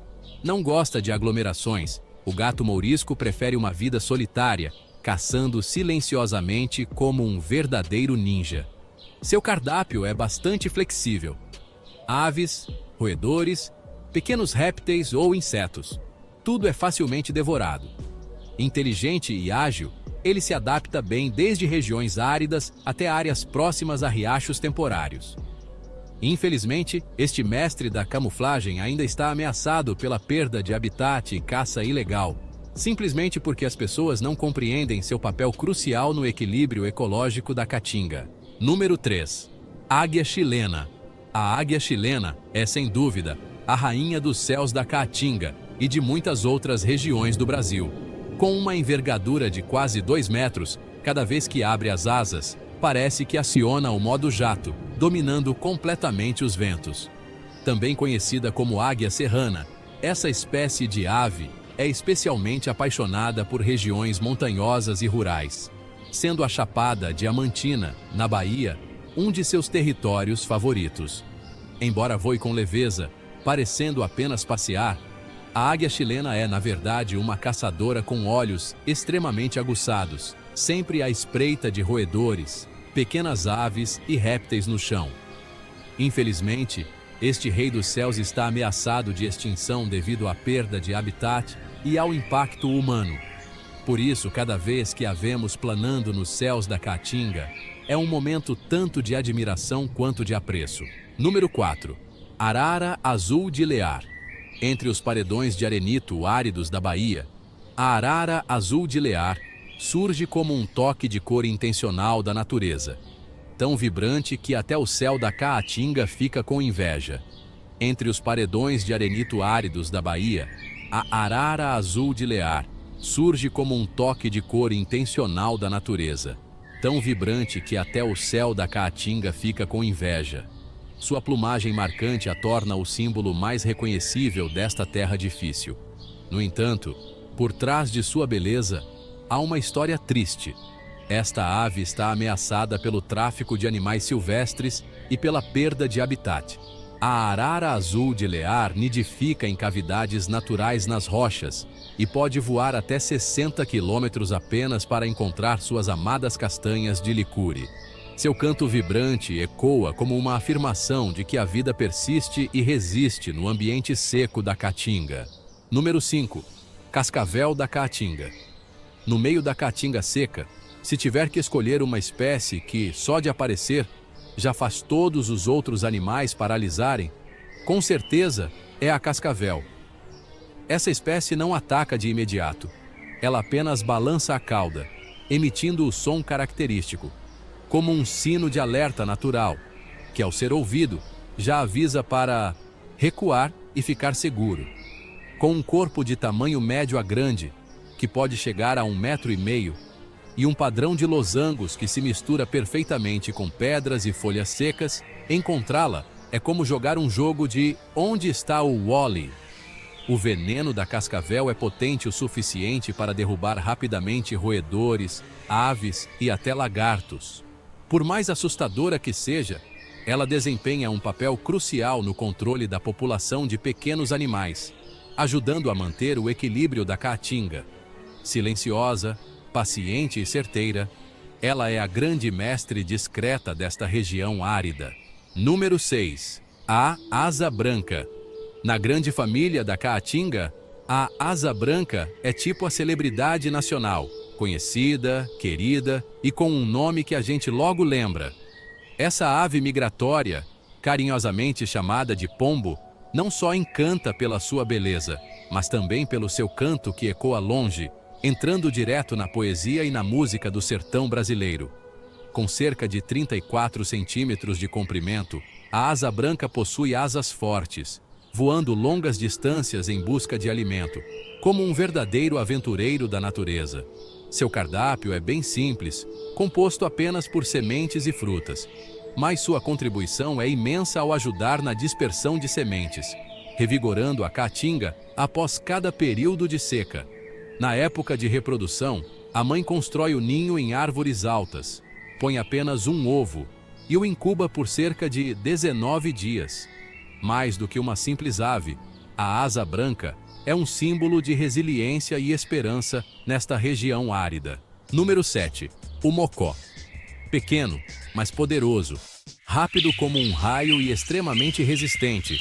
Não gosta de aglomerações, o gato mourisco prefere uma vida solitária, caçando silenciosamente como um verdadeiro ninja. Seu cardápio é bastante flexível. Aves, roedores, pequenos répteis ou insetos. Tudo é facilmente devorado. Inteligente e ágil, ele se adapta bem desde regiões áridas até áreas próximas a riachos temporários. Infelizmente, este mestre da camuflagem ainda está ameaçado pela perda de habitat e caça ilegal, simplesmente porque as pessoas não compreendem seu papel crucial no equilíbrio ecológico da Caatinga. Número 3. Águia chilena. A águia chilena é, sem dúvida, a rainha dos céus da Caatinga e de muitas outras regiões do Brasil. Com uma envergadura de quase 2 metros, cada vez que abre as asas, parece que aciona o modo jato, dominando completamente os ventos. Também conhecida como águia serrana, essa espécie de ave é especialmente apaixonada por regiões montanhosas e rurais, sendo a Chapada Diamantina, na Bahia, um de seus territórios favoritos. Embora voe com leveza, parecendo apenas passear, a águia chilena é, na verdade, uma caçadora com olhos extremamente aguçados, sempre à espreita de roedores, pequenas aves e répteis no chão. Infelizmente, este rei dos céus está ameaçado de extinção devido à perda de habitat e ao impacto humano. Por isso, cada vez que a vemos planando nos céus da Caatinga, é um momento tanto de admiração quanto de apreço. Número 4. Arara azul de Lear. Entre os paredões de arenito áridos da Bahia, a arara azul de Lear surge como um toque de cor intencional da natureza, tão vibrante que até o céu da Caatinga fica com inveja. Entre os paredões de arenito áridos da Bahia, a arara azul de Lear surge como um toque de cor intencional da natureza, tão vibrante que até o céu da Caatinga fica com inveja. Sua plumagem marcante a torna o símbolo mais reconhecível desta terra difícil. No entanto, por trás de sua beleza, há uma história triste. Esta ave está ameaçada pelo tráfico de animais silvestres e pela perda de habitat. A arara azul de Lear nidifica em cavidades naturais nas rochas e pode voar até 60 quilômetros apenas para encontrar suas amadas castanhas de licure. Seu canto vibrante ecoa como uma afirmação de que a vida persiste e resiste no ambiente seco da Caatinga. Número 5. Cascavel da Caatinga. No meio da Caatinga seca, se tiver que escolher uma espécie que, só de aparecer, já faz todos os outros animais paralisarem, com certeza é a cascavel. Essa espécie não ataca de imediato. Ela apenas balança a cauda, emitindo o som característico, como um sino de alerta natural, que ao ser ouvido, já avisa para recuar e ficar seguro. Com um corpo de tamanho médio a grande, que pode chegar a 1,5 metros, e um padrão de losangos que se mistura perfeitamente com pedras e folhas secas, encontrá-la é como jogar um jogo de Onde está o Wall-E? O veneno da cascavel é potente o suficiente para derrubar rapidamente roedores, aves e até lagartos. Por mais assustadora que seja, ela desempenha um papel crucial no controle da população de pequenos animais, ajudando a manter o equilíbrio da Caatinga. Silenciosa, paciente e certeira, ela é a grande mestre discreta desta região árida. Número 6. A asa branca. Na grande família da Caatinga, a asa branca é tipo a celebridade nacional, conhecida, querida e com um nome que a gente logo lembra. Essa ave migratória, carinhosamente chamada de pombo, não só encanta pela sua beleza, mas também pelo seu canto que ecoa longe, entrando direto na poesia e na música do sertão brasileiro. Com cerca de 34 centímetros de comprimento, a asa branca possui asas fortes, voando longas distâncias em busca de alimento, como um verdadeiro aventureiro da natureza. Seu cardápio é bem simples, composto apenas por sementes e frutas, mas sua contribuição é imensa ao ajudar na dispersão de sementes, revigorando a Caatinga após cada período de seca. Na época de reprodução, a mãe constrói o ninho em árvores altas, põe apenas um ovo e o incuba por cerca de 19 dias. Mais do que uma simples ave, a asa branca é um símbolo de resiliência e esperança nesta região árida. Número 7. O mocó. Pequeno, mas poderoso, rápido como um raio e extremamente resistente.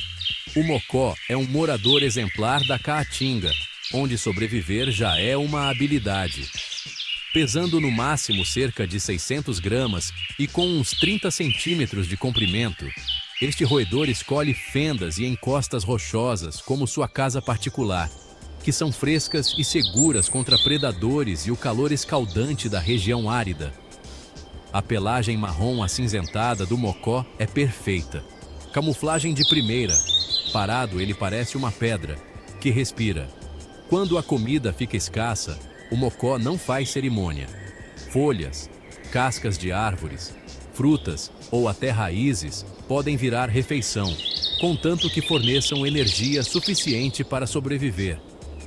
O mocó é um morador exemplar da Caatinga, onde sobreviver já é uma habilidade. Pesando no máximo cerca de 600 gramas e com uns 30 centímetros de comprimento, este roedor escolhe fendas e encostas rochosas como sua casa particular, que são frescas e seguras contra predadores e o calor escaldante da região árida. A pelagem marrom acinzentada do mocó é perfeita. Camuflagem de primeira. Parado, ele parece uma pedra, que respira. Quando a comida fica escassa, o mocó não faz cerimônia. Folhas, cascas de árvores, frutas ou até raízes podem virar refeição, contanto que forneçam energia suficiente para sobreviver.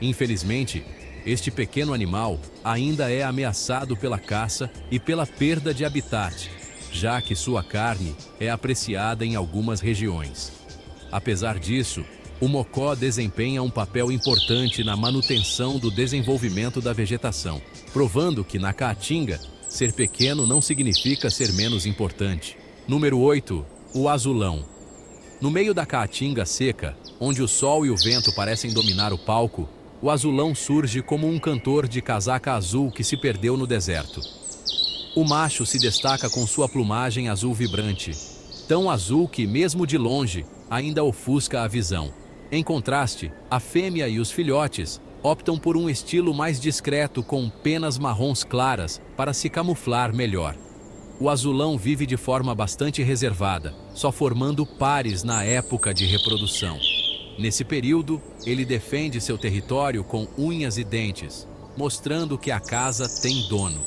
Infelizmente, este pequeno animal ainda é ameaçado pela caça e pela perda de habitat, já que sua carne é apreciada em algumas regiões. Apesar disso, o mocó desempenha um papel importante na manutenção do desenvolvimento da vegetação, provando que na Caatinga, ser pequeno não significa ser menos importante. Número 8. O azulão. No meio da Caatinga seca, onde o sol e o vento parecem dominar o palco, o azulão surge como um cantor de casaca azul que se perdeu no deserto. O macho se destaca com sua plumagem azul vibrante, tão azul que, mesmo de longe, ainda ofusca a visão. Em contraste, a fêmea e os filhotes optam por um estilo mais discreto com penas marrons claras para se camuflar melhor. O azulão vive de forma bastante reservada, só formando pares na época de reprodução. Nesse período, ele defende seu território com unhas e dentes, mostrando que a casa tem dono.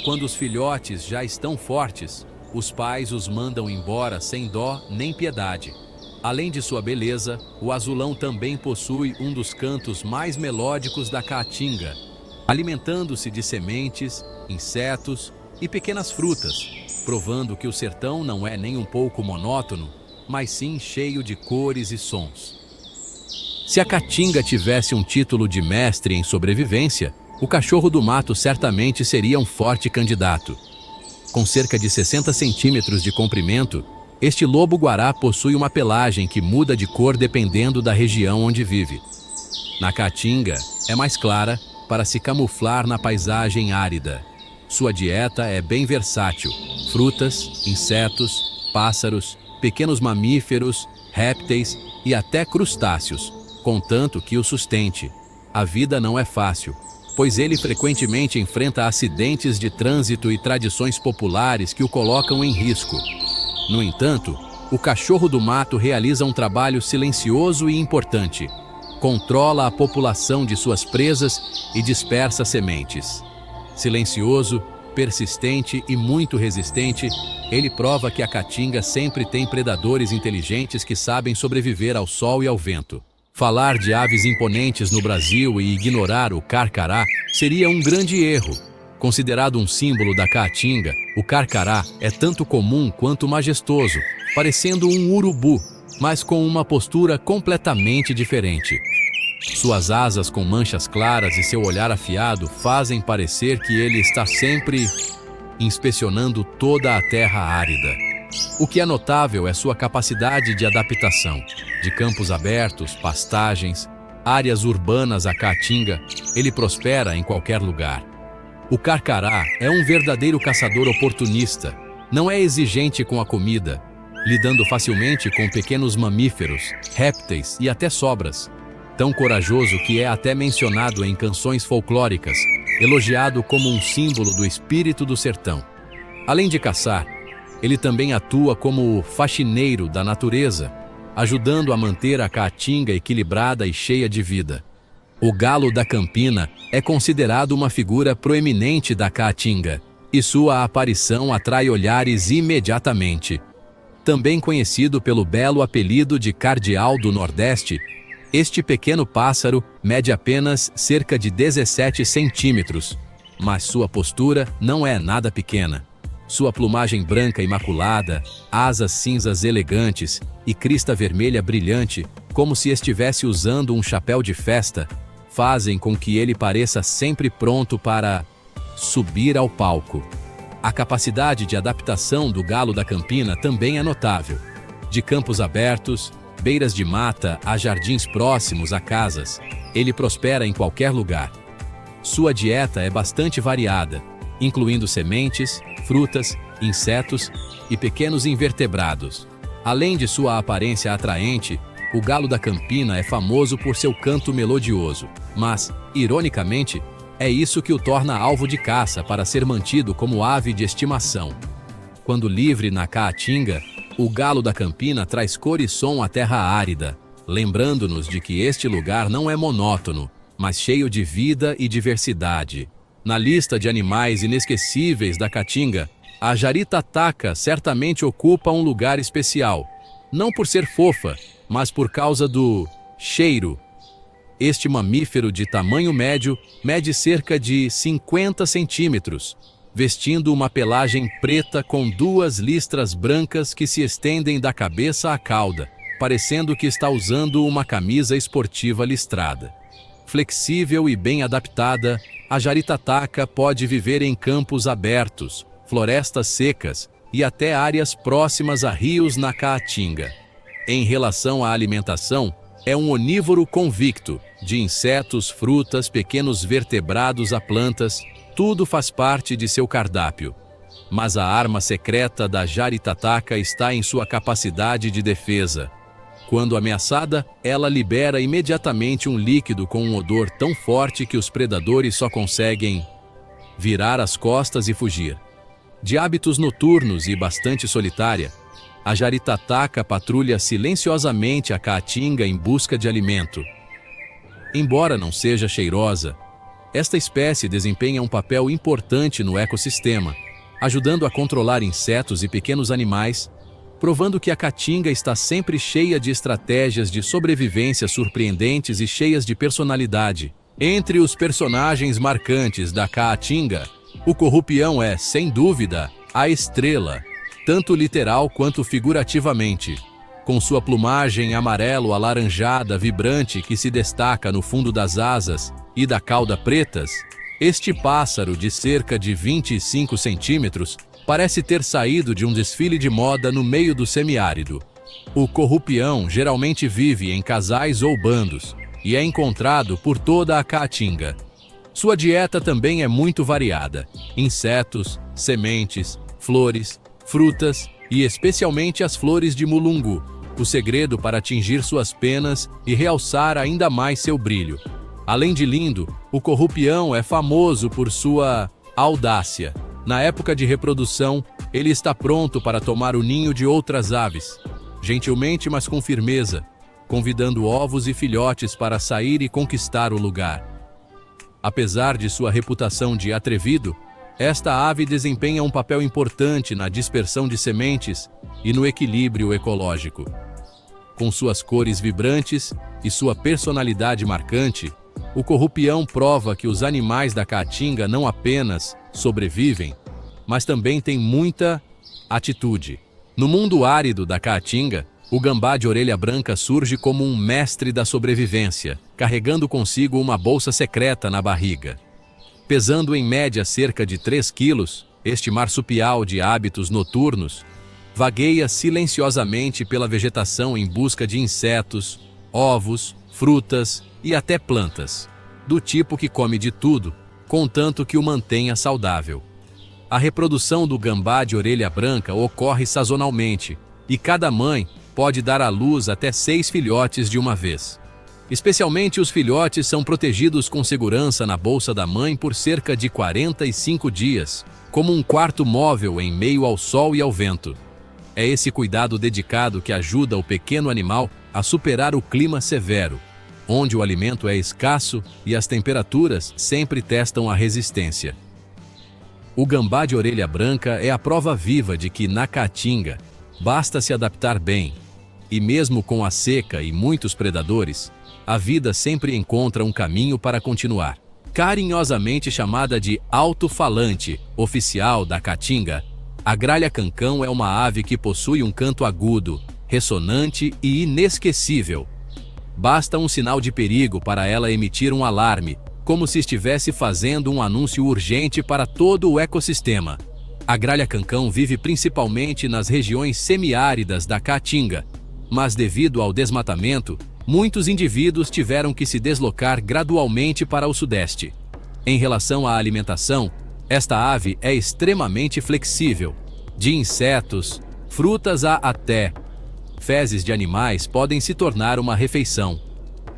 Quando os filhotes já estão fortes, os pais os mandam embora sem dó nem piedade. Além de sua beleza, o azulão também possui um dos cantos mais melódicos da Caatinga, alimentando-se de sementes, insetos e pequenas frutas, provando que o sertão não é nem um pouco monótono, mas sim cheio de cores e sons. Se a Caatinga tivesse um título de mestre em sobrevivência, o cachorro do mato certamente seria um forte candidato. Com cerca de 60 centímetros de comprimento, este lobo-guará possui uma pelagem que muda de cor dependendo da região onde vive. Na Caatinga, é mais clara para se camuflar na paisagem árida. Sua dieta é bem versátil: frutas, insetos, pássaros, pequenos mamíferos, répteis e até crustáceos, contanto que o sustente. A vida não é fácil, pois ele frequentemente enfrenta acidentes de trânsito e tradições populares que o colocam em risco. No entanto, o cachorro do mato realiza um trabalho silencioso e importante. Controla a população de suas presas e dispersa sementes. Silencioso, persistente e muito resistente, ele prova que a Caatinga sempre tem predadores inteligentes que sabem sobreviver ao sol e ao vento. Falar de aves imponentes no Brasil e ignorar o carcará seria um grande erro. Considerado um símbolo da Caatinga, o carcará é tanto comum quanto majestoso, parecendo um urubu, mas com uma postura completamente diferente. Suas asas com manchas claras e seu olhar afiado fazem parecer que ele está sempre inspecionando toda a terra árida. O que é notável é sua capacidade de adaptação. De campos abertos, pastagens, áreas urbanas à Caatinga, ele prospera em qualquer lugar. O carcará é um verdadeiro caçador oportunista. Não é exigente com a comida, lidando facilmente com pequenos mamíferos, répteis e até sobras. Tão corajoso que é até mencionado em canções folclóricas, elogiado como um símbolo do espírito do sertão. Além de caçar, ele também atua como faxineiro da natureza, ajudando a manter a Caatinga equilibrada e cheia de vida. O galo da Campina é considerado uma figura proeminente da Caatinga, e sua aparição atrai olhares imediatamente. Também conhecido pelo belo apelido de Cardeal do Nordeste, Este pequeno pássaro mede apenas cerca de 17 centímetros, mas sua postura não é nada pequena. Sua plumagem branca imaculada, asas cinzas elegantes e crista vermelha brilhante, como se estivesse usando um chapéu de festa, fazem com que ele pareça sempre pronto para subir ao palco. A capacidade de adaptação do galo da campina também é notável. De campos abertos, beiras de mata a jardins próximos a casas, ele prospera em qualquer lugar. Sua dieta é bastante variada, incluindo sementes, frutas, insetos e pequenos invertebrados. Além de sua aparência atraente, o galo da campina é famoso por seu canto melodioso, mas, ironicamente, é isso que o torna alvo de caça para ser mantido como ave de estimação. Quando livre na caatinga, o galo da campina traz cor e som à terra árida, lembrando-nos de que este lugar não é monótono, mas cheio de vida e diversidade. Na lista de animais inesquecíveis da Caatinga, a jaritataca certamente ocupa um lugar especial, não por ser fofa, mas por causa do cheiro. Este mamífero de tamanho médio mede cerca de 50 centímetros, vestindo uma pelagem preta com 2 listras brancas que se estendem da cabeça à cauda, parecendo que está usando uma camisa esportiva listrada. Flexível e bem adaptada, a jaritataca pode viver em campos abertos, florestas secas e até áreas próximas a rios na Caatinga. Em relação à alimentação, é um onívoro convicto, de insetos, frutas, pequenos vertebrados a plantas, tudo faz parte de seu cardápio. Mas a arma secreta da jaritataca está em sua capacidade de defesa. Quando ameaçada, ela libera imediatamente um líquido com um odor tão forte que os predadores só conseguem virar as costas e fugir. De hábitos noturnos e bastante solitária, a jaritataca patrulha silenciosamente a caatinga em busca de alimento. Embora não seja cheirosa, esta espécie desempenha um papel importante no ecossistema, ajudando a controlar insetos e pequenos animais, provando que a Caatinga está sempre cheia de estratégias de sobrevivência surpreendentes e cheias de personalidade. Entre os personagens marcantes da Caatinga, o Corrupião é, sem dúvida, a estrela, tanto literal quanto figurativamente. Com sua plumagem amarelo-alaranjada vibrante que se destaca no fundo das asas e da cauda pretas, este pássaro de cerca de 25 centímetros parece ter saído de um desfile de moda no meio do semiárido. O corrupião geralmente vive em casais ou bandos e é encontrado por toda a Caatinga. Sua dieta também é muito variada: insetos, sementes, flores, frutas e especialmente as flores de mulungu, o segredo para atingir suas penas e realçar ainda mais seu brilho. Além de lindo, o corrupião é famoso por sua audácia. Na época de reprodução, ele está pronto para tomar o ninho de outras aves, gentilmente mas com firmeza, convidando ovos e filhotes para sair e conquistar o lugar. Apesar de sua reputação de atrevido, esta ave desempenha um papel importante na dispersão de sementes e no equilíbrio ecológico. Com suas cores vibrantes e sua personalidade marcante, o corrupião prova que os animais da Caatinga não apenas sobrevivem, mas também têm muita atitude. No mundo árido da Caatinga, o gambá de orelha branca surge como um mestre da sobrevivência, carregando consigo uma bolsa secreta na barriga. Pesando em média cerca de 3 quilos, este marsupial de hábitos noturnos vagueia silenciosamente pela vegetação em busca de insetos, ovos, frutas e até plantas, do tipo que come de tudo, contanto que o mantenha saudável. A reprodução do gambá de orelha branca ocorre sazonalmente, e cada mãe pode dar à luz até 6 filhotes de uma vez. Especialmente os filhotes são protegidos com segurança na bolsa da mãe por cerca de 45 dias, como um quarto móvel em meio ao sol e ao vento. É esse cuidado dedicado que ajuda o pequeno animal a superar o clima severo, onde o alimento é escasso e as temperaturas sempre testam a resistência. O gambá de orelha branca é a prova viva de que na Caatinga basta se adaptar bem, E mesmo com a seca e muitos predadores, a vida sempre encontra um caminho para continuar. Carinhosamente chamada de alto-falante oficial da Caatinga, a gralha cancão é uma ave que possui um canto agudo, ressonante e inesquecível. Basta um sinal de perigo para ela emitir um alarme, como se estivesse fazendo um anúncio urgente para todo o ecossistema. A gralha cancão vive principalmente nas regiões semiáridas da Caatinga, mas devido ao desmatamento, muitos indivíduos tiveram que se deslocar gradualmente para o sudeste. Em relação à alimentação, esta ave é extremamente flexível. De insetos, frutas a até fezes de animais podem se tornar uma refeição,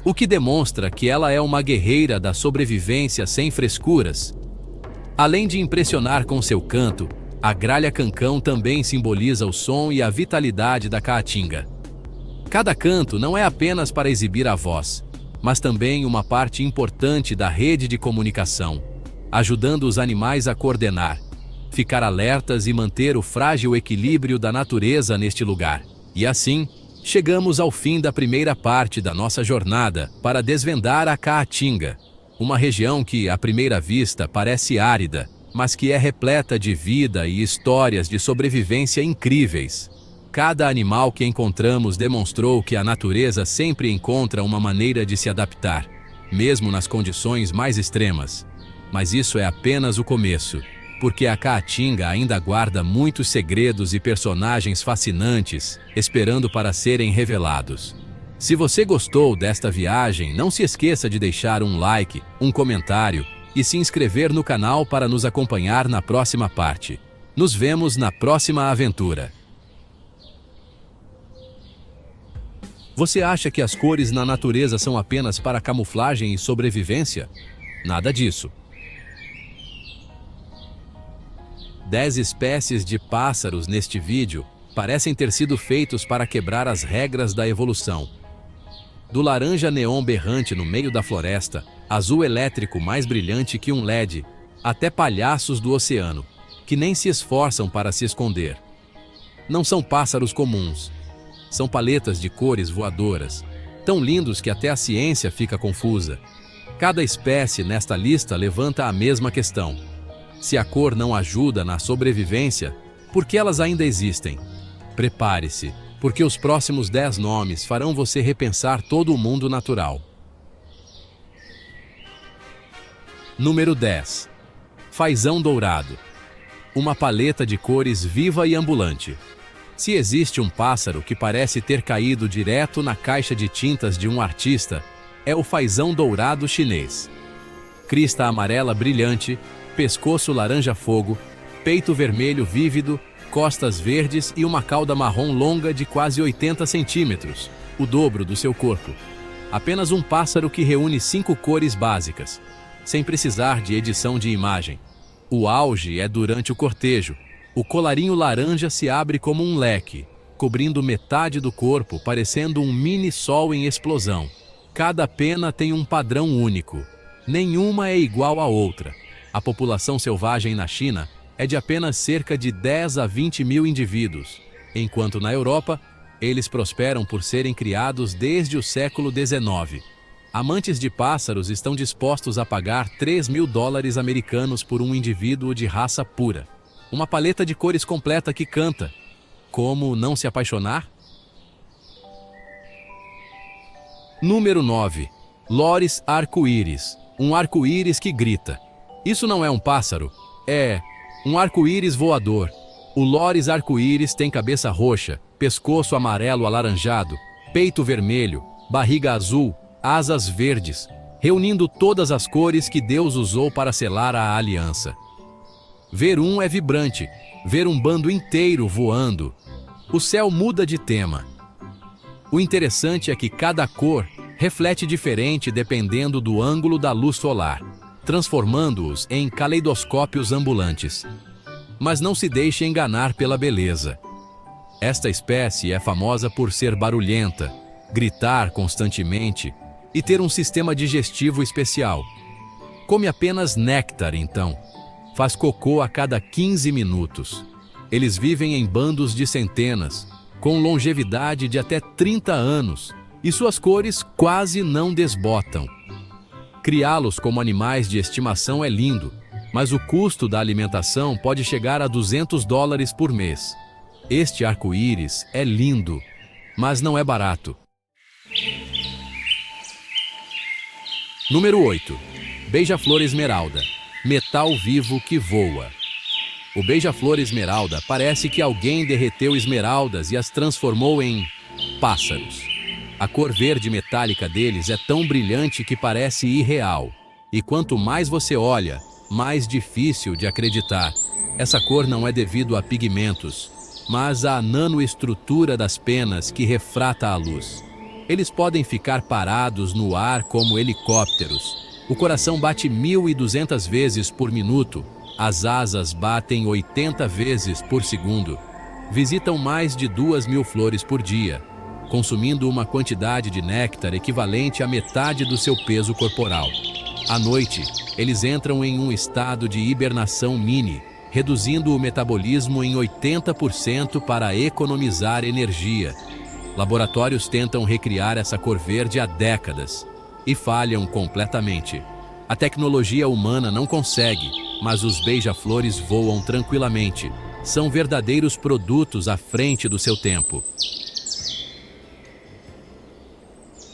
o que demonstra que ela é uma guerreira da sobrevivência sem frescuras. Além de impressionar com seu canto, a gralha cancão também simboliza o som e a vitalidade da Caatinga. Cada canto não é apenas para exibir a voz, mas também uma parte importante da rede de comunicação, ajudando os animais a coordenar, ficar alertas e manter o frágil equilíbrio da natureza neste lugar. E assim, chegamos ao fim da primeira parte da nossa jornada para desvendar a Caatinga, uma região que, à primeira vista, parece árida, mas que é repleta de vida e histórias de sobrevivência incríveis. Cada animal que encontramos demonstrou que a natureza sempre encontra uma maneira de se adaptar, mesmo nas condições mais extremas. Mas isso é apenas o começo, porque a Caatinga ainda guarda muitos segredos e personagens fascinantes, esperando para serem revelados. Se você gostou desta viagem, não se esqueça de deixar um like, um comentário e se inscrever no canal para nos acompanhar na próxima parte. Nos vemos na próxima aventura. Você acha que as cores na natureza são apenas para camuflagem e sobrevivência? Nada disso. 10 espécies de pássaros neste vídeo parecem ter sido feitos para quebrar as regras da evolução. Do laranja neon berrante no meio da floresta, azul elétrico mais brilhante que um LED, até palhaços do oceano, que nem se esforçam para se esconder. Não são pássaros comuns. São paletas de cores voadoras, tão lindos que até a ciência fica confusa. Cada espécie nesta lista levanta a mesma questão. Se a cor não ajuda na sobrevivência, por que elas ainda existem? Prepare-se, porque os próximos 10 nomes farão você repensar todo o mundo natural. Número 10. Fazão dourado. Uma paleta de cores viva e ambulante. Se existe um pássaro que parece ter caído direto na caixa de tintas de um artista, é o fazão dourado chinês. Crista amarela brilhante, pescoço laranja-fogo, peito vermelho vívido, costas verdes e uma cauda marrom longa de quase 80 centímetros, o dobro do seu corpo. Apenas um pássaro que reúne 5 cores básicas, sem precisar de edição de imagem. O auge é durante o cortejo. O colarinho laranja se abre como um leque, cobrindo metade do corpo, parecendo um mini sol em explosão. Cada pena tem um padrão único. Nenhuma é igual à outra. A população selvagem na China é de apenas cerca de 10 a 20 mil indivíduos, enquanto na Europa, eles prosperam por serem criados desde o século XIX. Amantes de pássaros estão dispostos a pagar $3.000 americanos por um indivíduo de raça pura. Uma paleta de cores completa que canta. Como não se apaixonar? Número 9. Loris arco-íris. Um arco-íris que grita. Isso não é um pássaro, é um arco-íris voador. O Loris arco-íris tem cabeça roxa, pescoço amarelo alaranjado, peito vermelho, barriga azul, asas verdes, reunindo todas as cores que Deus usou para selar a aliança. Ver um é vibrante, ver um bando inteiro voando. O céu muda de tema. O interessante é que cada cor reflete diferente dependendo do ângulo da luz solar, transformando-os em caleidoscópios ambulantes. Mas não se deixe enganar pela beleza. Esta espécie é famosa por ser barulhenta, gritar constantemente e ter um sistema digestivo especial. Come apenas néctar, então. Faz cocô a cada 15 minutos. Eles vivem em bandos de centenas, com longevidade de até 30 anos, e suas cores quase não desbotam. Criá-los como animais de estimação é lindo, mas o custo da alimentação pode chegar a $200 por mês. Este arco-íris é lindo, mas não é barato. Número 8. Beija-flor esmeralda, metal vivo que voa. O beija-flor esmeralda parece que alguém derreteu esmeraldas e as transformou em pássaros. A cor verde metálica deles é tão brilhante que parece irreal. E quanto mais você olha, mais difícil de acreditar. Essa cor não é devido a pigmentos, mas à nanoestrutura das penas que refrata a luz. Eles podem ficar parados no ar como helicópteros. O coração bate 1.200 vezes por minuto. As asas batem 80 vezes por segundo. Visitam mais de 2.000 flores por dia, consumindo uma quantidade de néctar equivalente à metade do seu peso corporal. À noite, eles entram em um estado de hibernação mini, reduzindo o metabolismo em 80% para economizar energia. Laboratórios tentam recriar essa cor verde há décadas e falham completamente. A tecnologia humana não consegue, mas os beija-flores voam tranquilamente. São verdadeiros produtos à frente do seu tempo.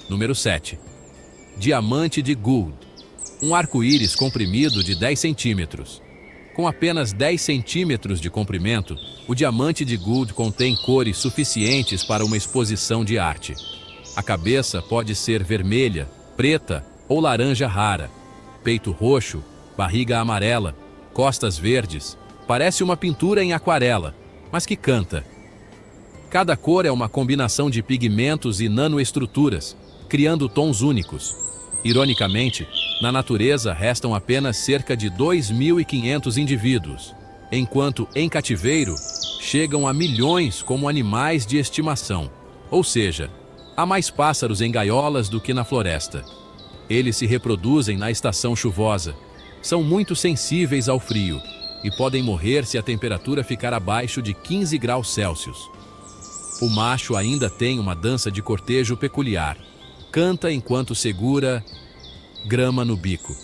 Número 7. Diamante de Gould. Um arco-íris comprimido de 10 centímetros. Com apenas 10 centímetros de comprimento, o diamante de Gould contém cores suficientes para uma exposição de arte. A cabeça pode ser vermelha, preta ou laranja rara. Peito roxo, barriga amarela, costas verdes. Parece uma pintura em aquarela, mas que canta. Cada cor é uma combinação de pigmentos e nanoestruturas, criando tons únicos. Ironicamente, na natureza restam apenas cerca de 2.500 indivíduos, enquanto em cativeiro chegam a milhões como animais de estimação. Ou seja, há mais pássaros em gaiolas do que na floresta. Eles se reproduzem na estação chuvosa. São muito sensíveis ao frio e podem morrer se a temperatura ficar abaixo de 15 graus Celsius. O macho ainda tem uma dança de cortejo peculiar. Canta enquanto segura grama no bico.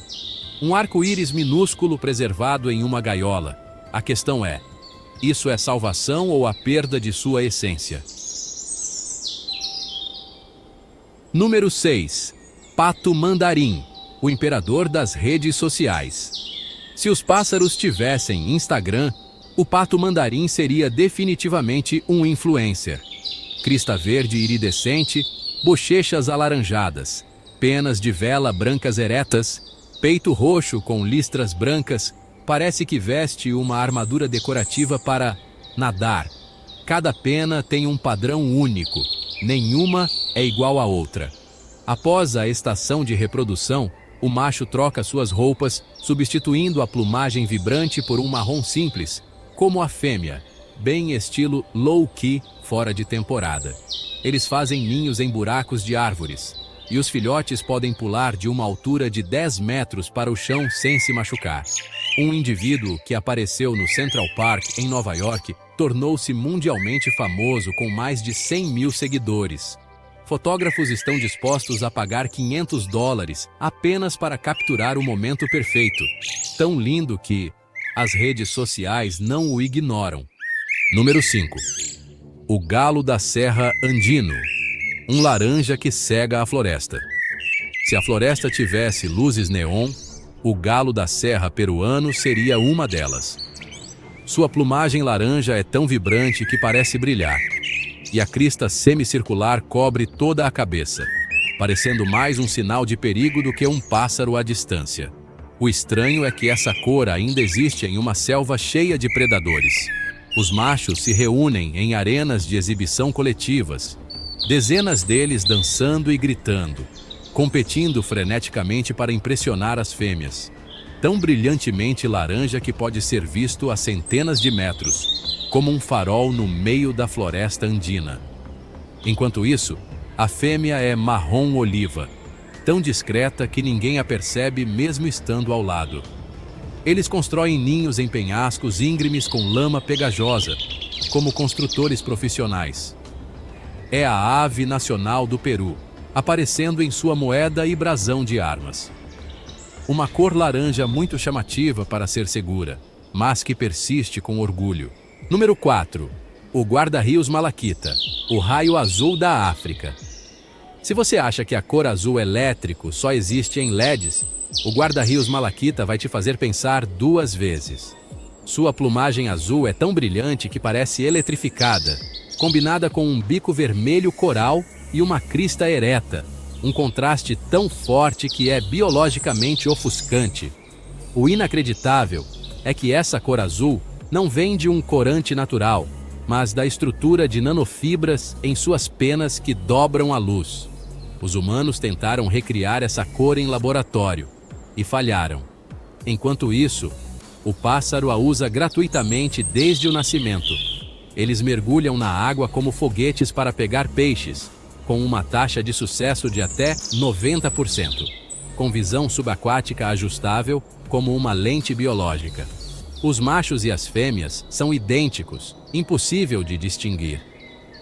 Um arco-íris minúsculo preservado em uma gaiola. A questão é: isso é salvação ou a perda de sua essência? Número 6. Pato mandarim, o imperador das redes sociais. Se os pássaros tivessem Instagram, o pato mandarim seria definitivamente um influencer. Crista verde iridescente, bochechas alaranjadas, penas de vela brancas eretas, peito roxo com listras brancas, parece que veste uma armadura decorativa para nadar. Cada pena tem um padrão único, nenhuma é igual à outra. Após a estação de reprodução, o macho troca suas roupas, substituindo a plumagem vibrante por um marrom simples, como a fêmea, bem estilo low-key, fora de temporada. Eles fazem ninhos em buracos de árvores, e os filhotes podem pular de uma altura de 10 metros para o chão sem se machucar. Um indivíduo que apareceu no Central Park, em Nova York, tornou-se mundialmente famoso com mais de 100.000 seguidores. Fotógrafos estão dispostos a pagar $500 apenas para capturar o momento perfeito. Tão lindo que as redes sociais não o ignoram. Número 5. O galo da serra andino. Um laranja que cega a floresta. Se a floresta tivesse luzes neon, o galo da serra peruano seria uma delas. Sua plumagem laranja é tão vibrante que parece brilhar. E a crista semicircular cobre toda a cabeça, parecendo mais um sinal de perigo do que um pássaro à distância. O estranho é que essa cor ainda existe em uma selva cheia de predadores. Os machos se reúnem em arenas de exibição coletivas, dezenas deles dançando e gritando, competindo freneticamente para impressionar as fêmeas. Tão brilhantemente laranja que pode ser visto a centenas de metros, como um farol no meio da floresta andina. Enquanto isso, a fêmea é marrom-oliva, tão discreta que ninguém a percebe mesmo estando ao lado. Eles constroem ninhos em penhascos íngremes com lama pegajosa, como construtores profissionais. É a ave nacional do Peru, aparecendo em sua moeda e brasão de armas. Uma cor laranja muito chamativa para ser segura, mas que persiste com orgulho. Número 4. O guarda-rios malaquita, o raio azul da África. Se você acha que a cor azul elétrico só existe em LEDs, o guarda-rios malaquita vai te fazer pensar duas vezes. Sua plumagem azul é tão brilhante que parece eletrificada, combinada com um bico vermelho coral e uma crista ereta, um contraste tão forte que é biologicamente ofuscante. O inacreditável é que essa cor azul não vem de um corante natural, mas da estrutura de nanofibras em suas penas que dobram a luz. Os humanos tentaram recriar essa cor em laboratório e falharam. Enquanto isso, o pássaro a usa gratuitamente desde o nascimento. Eles mergulham na água como foguetes para pegar peixes, com uma taxa de sucesso de até 90%, com visão subaquática ajustável como uma lente biológica. Os machos e as fêmeas são idênticos, impossível de distinguir.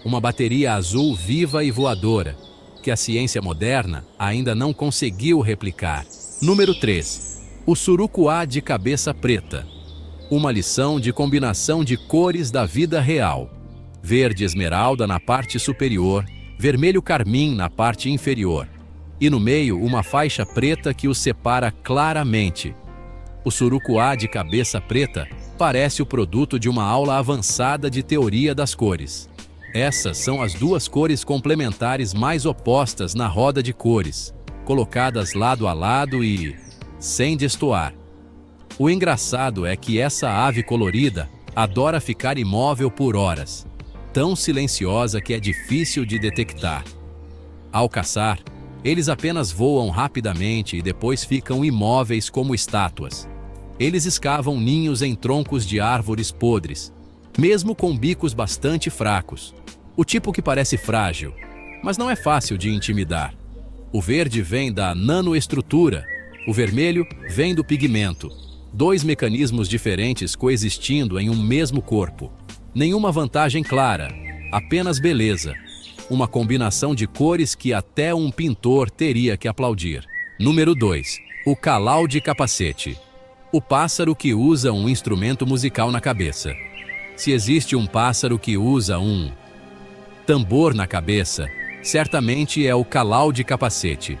Uma bateria azul viva e voadora, que a ciência moderna ainda não conseguiu replicar. Número 3. O surucuá de cabeça preta. Uma lição de combinação de cores da vida real. Verde esmeralda na parte superior, vermelho carmim na parte inferior. E no meio uma faixa preta que os separa claramente. O surucuá de cabeça preta parece o produto de uma aula avançada de teoria das cores. Essas são as duas cores complementares mais opostas na roda de cores, colocadas lado a lado e sem destoar. O engraçado é que essa ave colorida adora ficar imóvel por horas, tão silenciosa que é difícil de detectar. Ao caçar, eles apenas voam rapidamente e depois ficam imóveis como estátuas. Eles escavam ninhos em troncos de árvores podres, mesmo com bicos bastante fracos. O tipo que parece frágil, mas não é fácil de intimidar. O verde vem da nanoestrutura, o vermelho vem do pigmento. Dois mecanismos diferentes coexistindo em um mesmo corpo. Nenhuma vantagem clara, apenas beleza. Uma combinação de cores que até um pintor teria que aplaudir. Número 2. O calau de capacete. O pássaro que usa um instrumento musical na cabeça. Se existe um pássaro que usa um tambor na cabeça, certamente é o calau de capacete.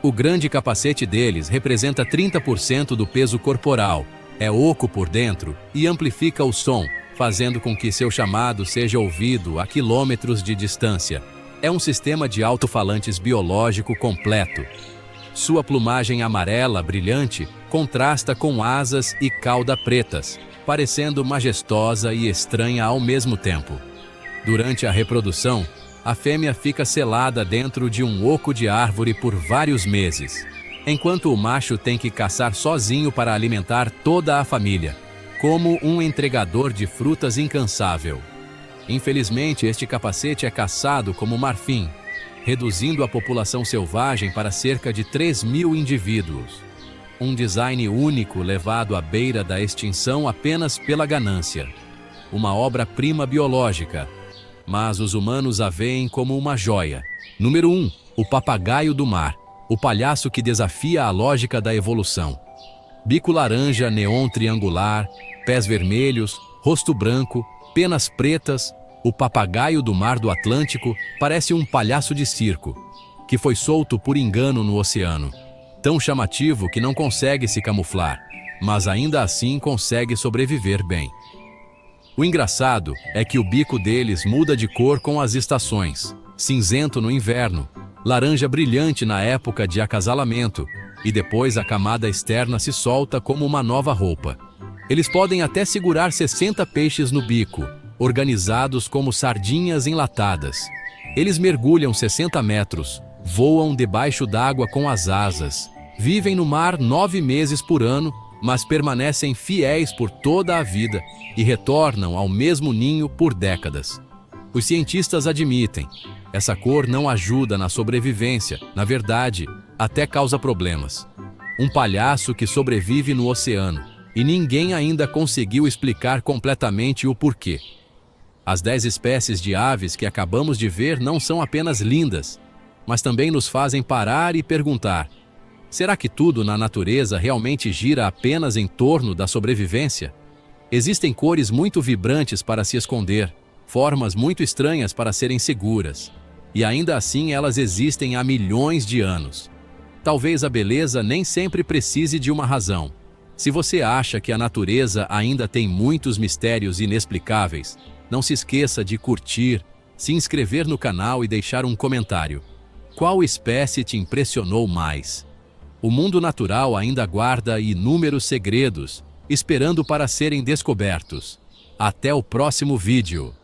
O grande capacete deles representa 30% do peso corporal, é oco por dentro e amplifica o som, fazendo com que seu chamado seja ouvido a quilômetros de distância. É um sistema de alto-falantes biológico completo. Sua plumagem amarela brilhante contrasta com asas e cauda pretas, parecendo majestosa e estranha ao mesmo tempo. Durante a reprodução, a fêmea fica selada dentro de um oco de árvore por vários meses, enquanto o macho tem que caçar sozinho para alimentar toda a família, como um entregador de frutas incansável. Infelizmente, este capacete é caçado como marfim, reduzindo a população selvagem para cerca de 3.000 indivíduos. Um design único levado à beira da extinção apenas pela ganância. Uma obra-prima biológica, mas os humanos a veem como uma joia. Número 1. O papagaio do mar, o palhaço que desafia a lógica da evolução. Bico laranja neon triangular, pés vermelhos, rosto branco, penas pretas, o papagaio do mar do Atlântico parece um palhaço de circo, que foi solto por engano no oceano. Tão chamativo que não consegue se camuflar, mas ainda assim consegue sobreviver bem. O engraçado é que o bico deles muda de cor com as estações, cinzento no inverno, laranja brilhante na época de acasalamento, e depois a camada externa se solta como uma nova roupa. Eles podem até segurar 60 peixes no bico, organizados como sardinhas enlatadas. Eles mergulham 60 metros, voam debaixo d'água com as asas, vivem no mar 9 meses por ano, mas permanecem fiéis por toda a vida e retornam ao mesmo ninho por décadas. Os cientistas admitem, essa cor não ajuda na sobrevivência, na verdade, até causa problemas. Um palhaço que sobrevive no oceano, e ninguém ainda conseguiu explicar completamente o porquê. As 10 espécies de aves que acabamos de ver não são apenas lindas, mas também nos fazem parar e perguntar: será que tudo na natureza realmente gira apenas em torno da sobrevivência? Existem cores muito vibrantes para se esconder, formas muito estranhas para serem seguras, e ainda assim elas existem há milhões de anos. Talvez a beleza nem sempre precise de uma razão. Se você acha que a natureza ainda tem muitos mistérios inexplicáveis, não se esqueça de curtir, se inscrever no canal e deixar um comentário. Qual espécie te impressionou mais? O mundo natural ainda guarda inúmeros segredos, esperando para serem descobertos. Até o próximo vídeo!